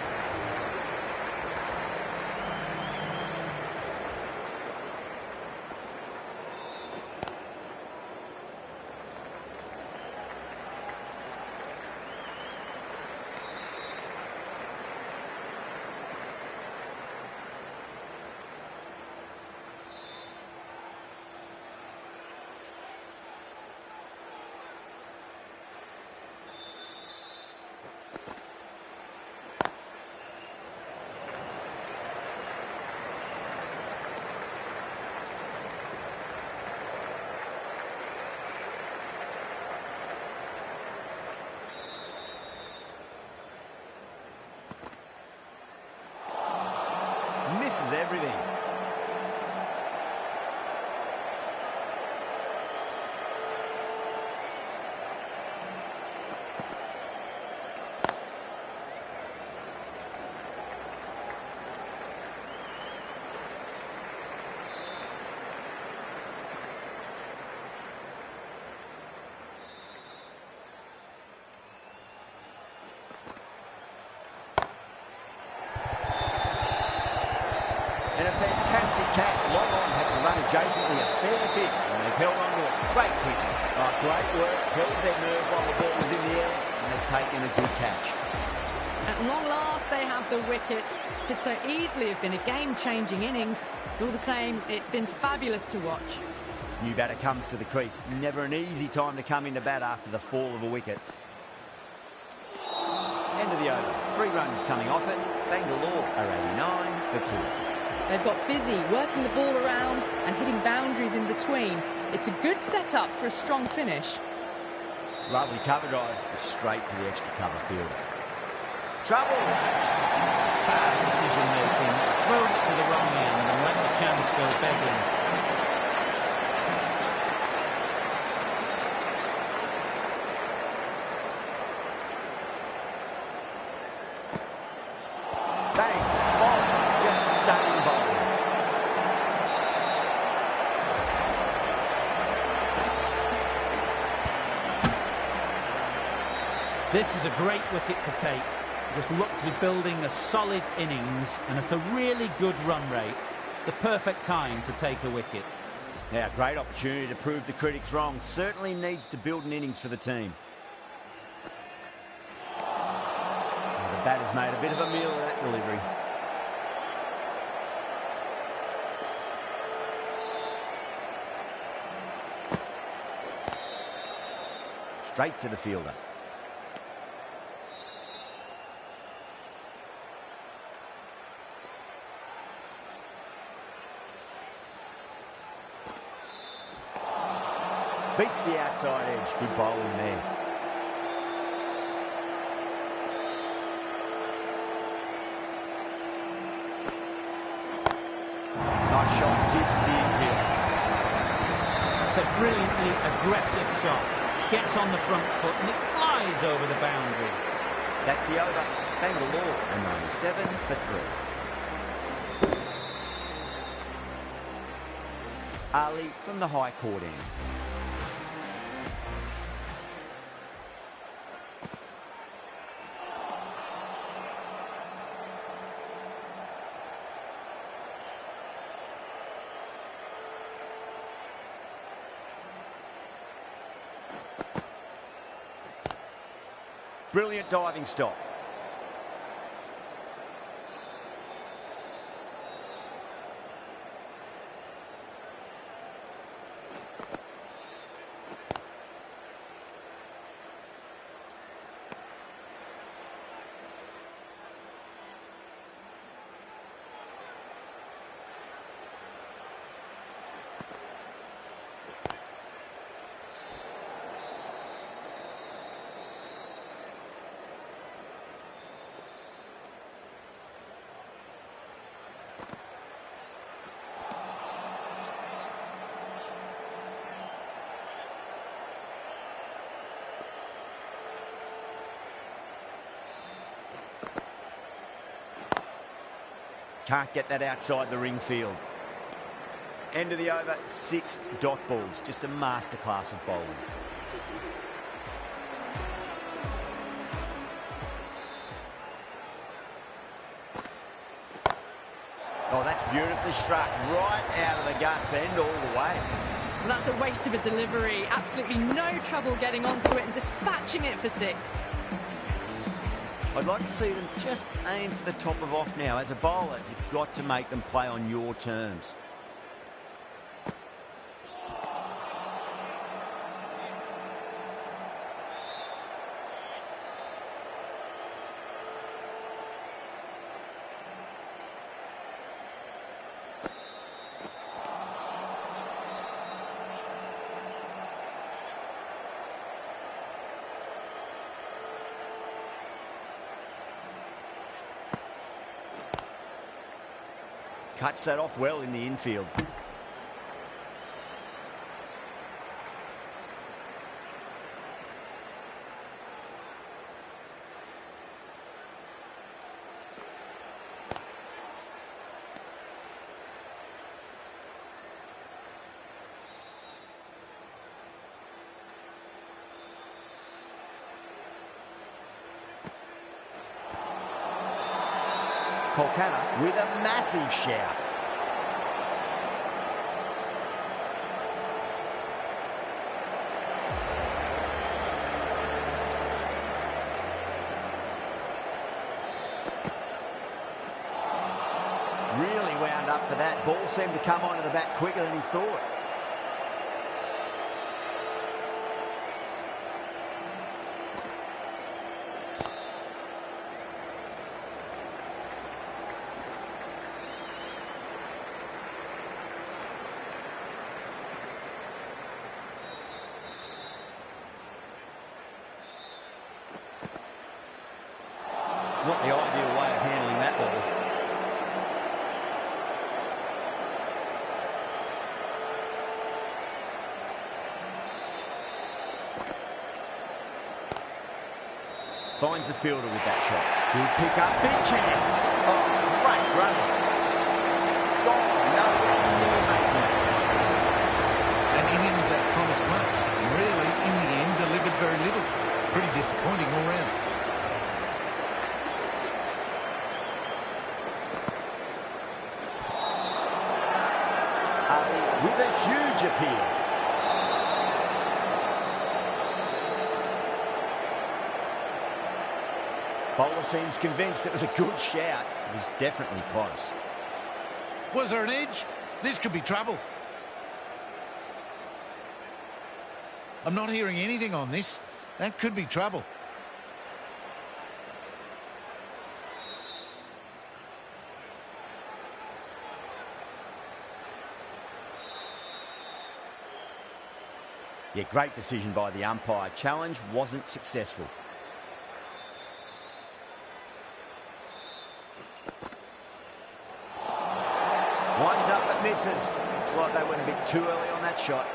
A: Misses everything. And a fantastic catch. Long on had to run adjacently a fair bit, and they've held on to it. Great kicking. Great work. Held their nerve while the ball was in the air, and they've taken a good catch.
B: At long last, they have the wicket. Could so easily have been a game-changing innings. All the same, it's been fabulous to watch.
A: New batter comes to the crease. Never an easy time to come into bat after the fall of a wicket. End of the over. 3 runs coming off it. Bangalore are 89 for 2.
B: They've got busy working the ball around and hitting boundaries in between. It's a good setup for a strong finish.
A: Lovely cover drive, straight to the extra cover field. Trouble!
C: Bad decision making. Thrown it to the wrong end and let the chance go begging.
A: Bang! Ball! Just stunning bowling.
C: This is a great wicket to take. Just look to be building a solid innings and at a really good run rate. It's the perfect time to take a wicket.
A: Now, great opportunity to prove the critics wrong. Certainly needs to build an innings for the team. Well, the batter's made a bit of a meal of that delivery. Straight to the fielder. Beats the outside edge. Good bowling there. Nice shot. Pierces the infield.
C: It's a brilliantly aggressive shot. Gets on the front foot and it flies over the boundary.
A: That's the over. Bangalore are 97 for 3. Ali from the high court end. Brilliant diving stop. Can't get that outside the ring field. End of the over, 6 dot balls. Just a masterclass of bowling. Oh, that's beautifully struck. Right out of the guts end all the way.
B: Well, that's a waste of a delivery. Absolutely no trouble getting onto it and dispatching it for 6.
A: I'd like to see them just aim for the top of off now. As a bowler, you've got to make them play on your terms. Cuts that off well in the infield. Kolkata with a massive shout. Really wound up for that. Ball seemed to come onto the bat quicker than he thought. Not the ideal way of handling that ball. Finds the fielder with that shot. Good pick up, big chance. Oh, great running. Gone, nowhere near making it.
E: An innings that promised much. Really, in the end, delivered very little. Pretty disappointing all round.
A: With a huge appeal. Bowler seems convinced it was a good shout. It was definitely close.
E: Was there an edge? This could be trouble. I'm not hearing anything on this. That could be trouble.
A: Yeah, great decision by the umpire. Challenge wasn't successful. Winds up but misses. Looks like they went a bit too early on that shot.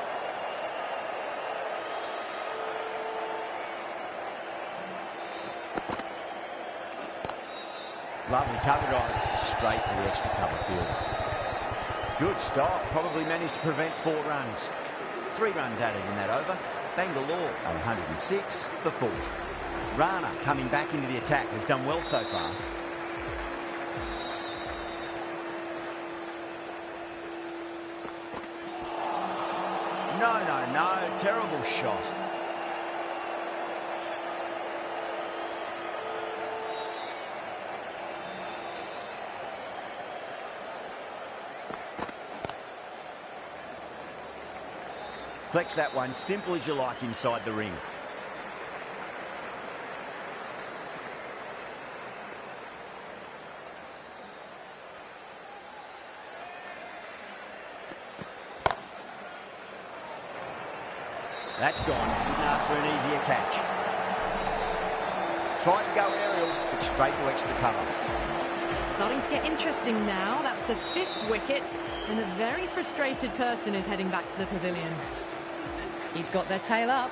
A: Lovely cover drive. Straight to the extra cover field. Good stop. Probably managed to prevent 4 runs. 3 runs added in that over. Bangalore 106 for 4. Rana coming back into the attack has done well so far. No, terrible shot. Flex that one, simple as you like inside the ring. That's gone. Didn't ask for an easier catch. Tried to go aerial, but straight to extra cover.
B: Starting to get interesting now. That's the 5th wicket, and a very frustrated person is heading back to the pavilion. He's got their tail up.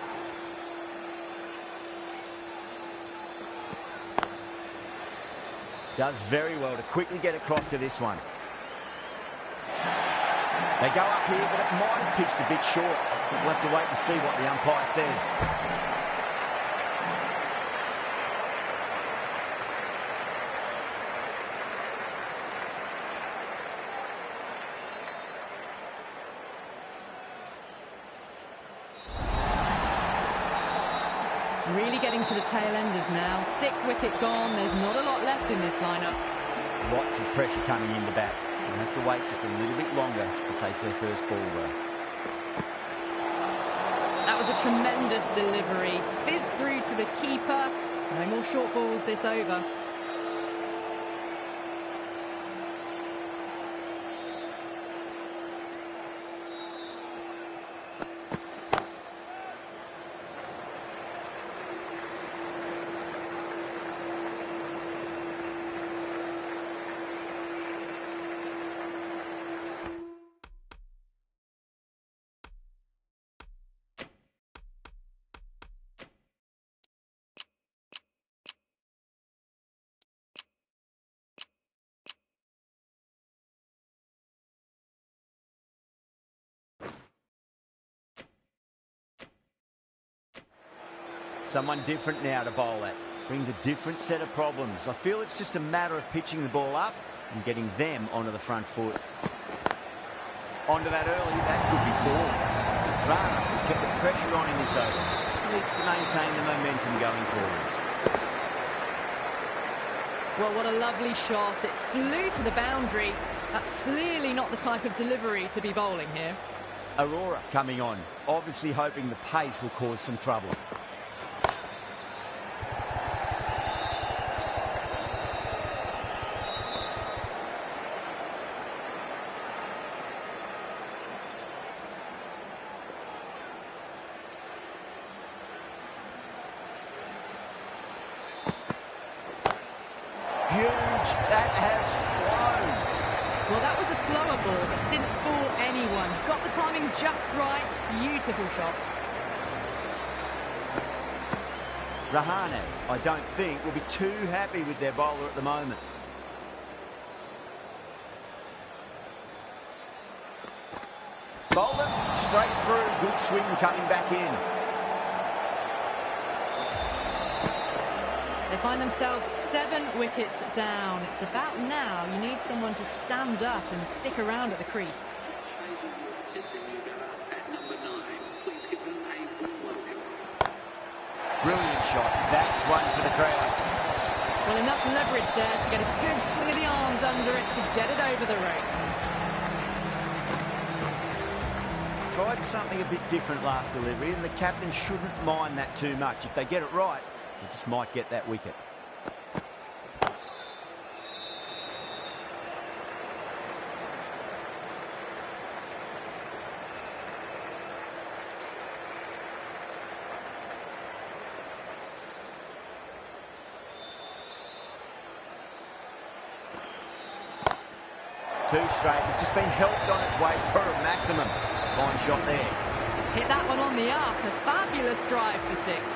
A: Does very well to quickly get across to this one. They go up here, but it might have pitched a bit short. We'll have to wait and see what the umpire says.
B: Really getting to the tail enders now. 6th wicket gone. There's not a lot left in this lineup.
A: Lots of pressure coming in the bat. They'll have to wait just a little bit longer to face their first ball, though.
B: That was a tremendous delivery. Fizzed through to the keeper. No more short balls this over.
A: Someone different now to bowl at. Brings a different set of problems. I feel it's just a matter of pitching the ball up and getting them onto the front foot. Onto that early, that could be 4. Rana has kept the pressure on in this over. Just needs to maintain the momentum going forwards.
B: Well, what a lovely shot. It flew to the boundary. That's clearly not the type of delivery to be bowling here.
A: Aurora coming on, obviously hoping the pace will cause some trouble. Huge, that has flown.
B: Well, that was a slower ball, but didn't fool anyone. Got the timing just right. Beautiful shot.
A: Rahane, I don't think, will be too happy with their bowler at the moment. Bowled them straight through. Good swing coming back in.
B: They find themselves 7 wickets down. It's about now you need someone to stand up and stick around at the crease.
A: Brilliant shot. That's one for the crowd.
B: Well, enough leverage there to get a good swing of the arms under it to get it over the rope.
A: Tried something a bit different last delivery, and the captain shouldn't mind that too much. If they get it right, they just might get that wicket. Too straight. It's just been helped on its way for a maximum. Fine shot there.
B: Hit that one on the up. A fabulous drive for 6.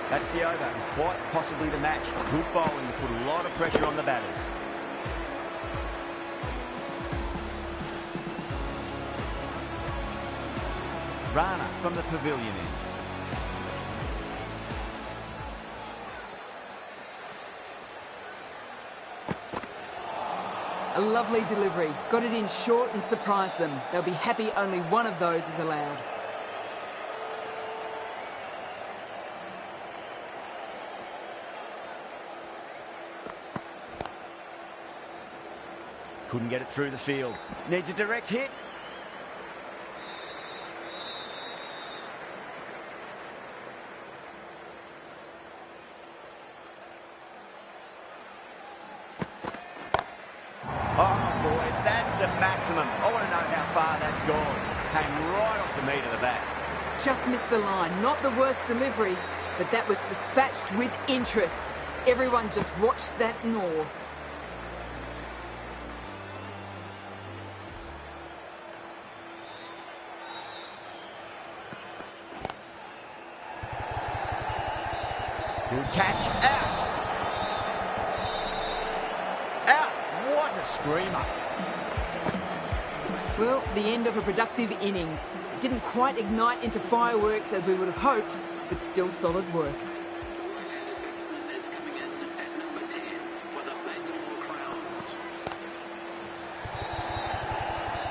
A: That's the over, and quite possibly the match. Good bowling to put a lot of pressure on the batters. Rana from the pavilion end.
D: A lovely delivery. Got it in short and surprised them. They'll be happy only one of those is allowed.
A: Couldn't get it through the field. Needs a direct hit. Oh, boy, that's a maximum. I want to know how far that's gone. Came right off the meat of the bat.
D: Just missed the line. Not the worst delivery, but that was dispatched with interest. Everyone just watched that gnaw.
A: Good catch. Out. Out. What a screamer.
D: Well, the end of a productive innings. Didn't quite ignite into fireworks as we would have hoped, but still solid work.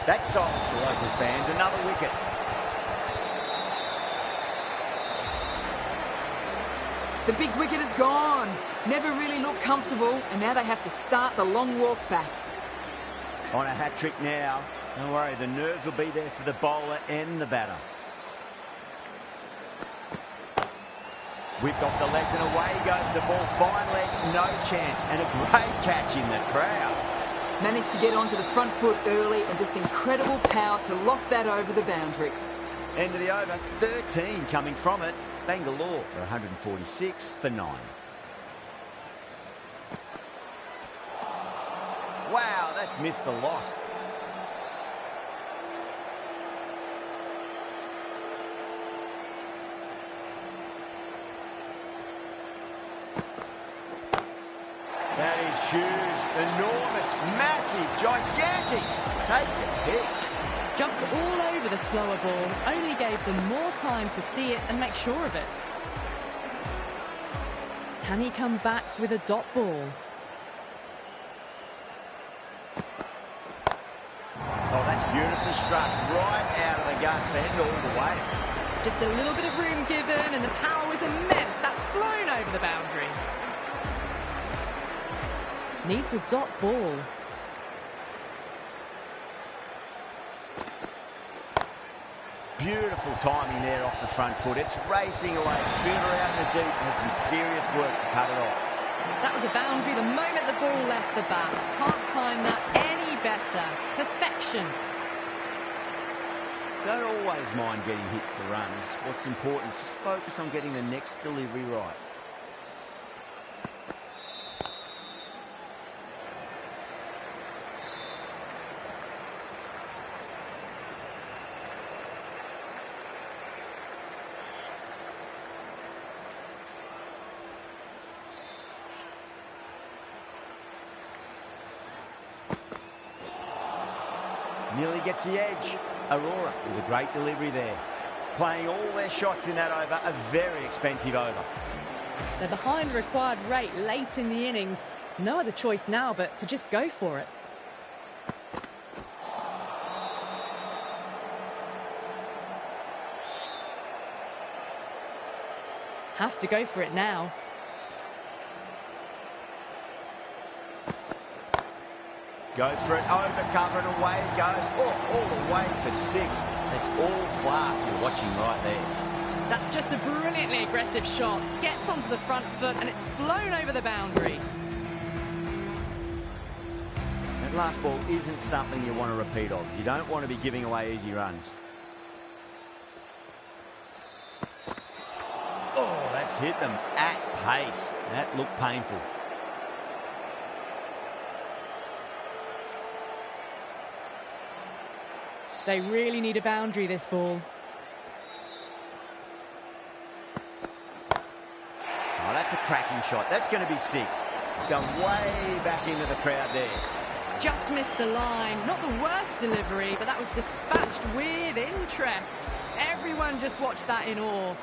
A: That silenced the local fans. Another wicket.
D: The big wicket is gone. Never really looked comfortable, and now they have to start the long walk back.
A: On a hat-trick now. Don't worry, the nerves will be there for the bowler and the batter. Whipped off the legs and away goes the ball. Fine leg, no chance. And a great catch in the crowd.
D: Managed to get onto the front foot early and just incredible power to loft that over the boundary.
A: End of the over, 13 coming from it. Bangalore are 146 for 9. Wow, that's missed the lot. That is huge, enormous, massive, gigantic. Take the pick.
B: Jumped all over the slower ball, only gave them more time to see it and make sure of it. Can he come back with a dot ball?
A: Oh, that's beautifully struck, right out of the guts and all the way.
B: Just a little bit of room given and the power was immense. That's flown over the boundary. Needs a dot ball.
A: Beautiful timing there off the front foot. It's racing away. The fielder out in the deep has some serious work to cut it off.
B: That was a boundary the moment the ball left the bat. Can't time that any better. Perfection.
A: Don't always mind getting hit for runs. What's important is just focus on getting the next delivery right. Nearly gets the edge. Aurora with a great delivery there. Playing all their shots in that over, a very expensive over.
B: They're behind the required rate late in the innings. No other choice now but to just go for it. Have to go for it now.
A: Goes for it, over cover and away it goes. Oh, all the way for 6. That's all class you're watching right there.
B: That's just a brilliantly aggressive shot. Gets onto the front foot and it's flown over the boundary.
A: That last ball isn't something you want to repeat of. You don't want to be giving away easy runs. Oh, that's hit them at pace. That looked painful.
B: They really need a boundary, this ball.
A: Oh, that's a cracking shot. That's going to be 6. It's going way back into the crowd there.
B: Just missed the line. Not the worst delivery, but that was dispatched with interest. Everyone just watched that in awe.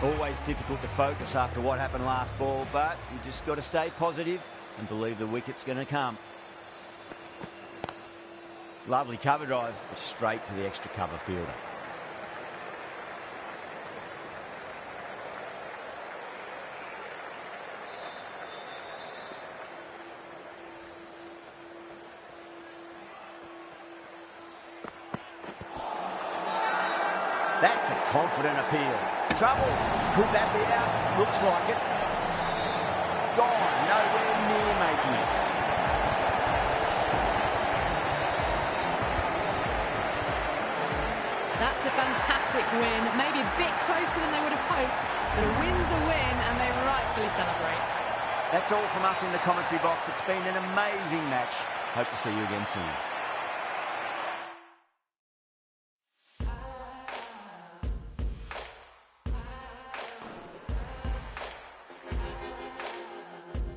A: Always difficult to focus after what happened last ball, but you just got to stay positive and believe the wicket's going to come. Lovely cover drive, straight to the extra cover fielder. That's a confident appeal. Trouble. Could that be out? Looks like it. Gone. Nowhere near making it.
B: That's a fantastic win. Maybe a bit closer than they would have hoped, but a win's a win and they rightfully celebrate.
A: That's all from us in the commentary box. It's been an amazing match. Hope to see you again soon.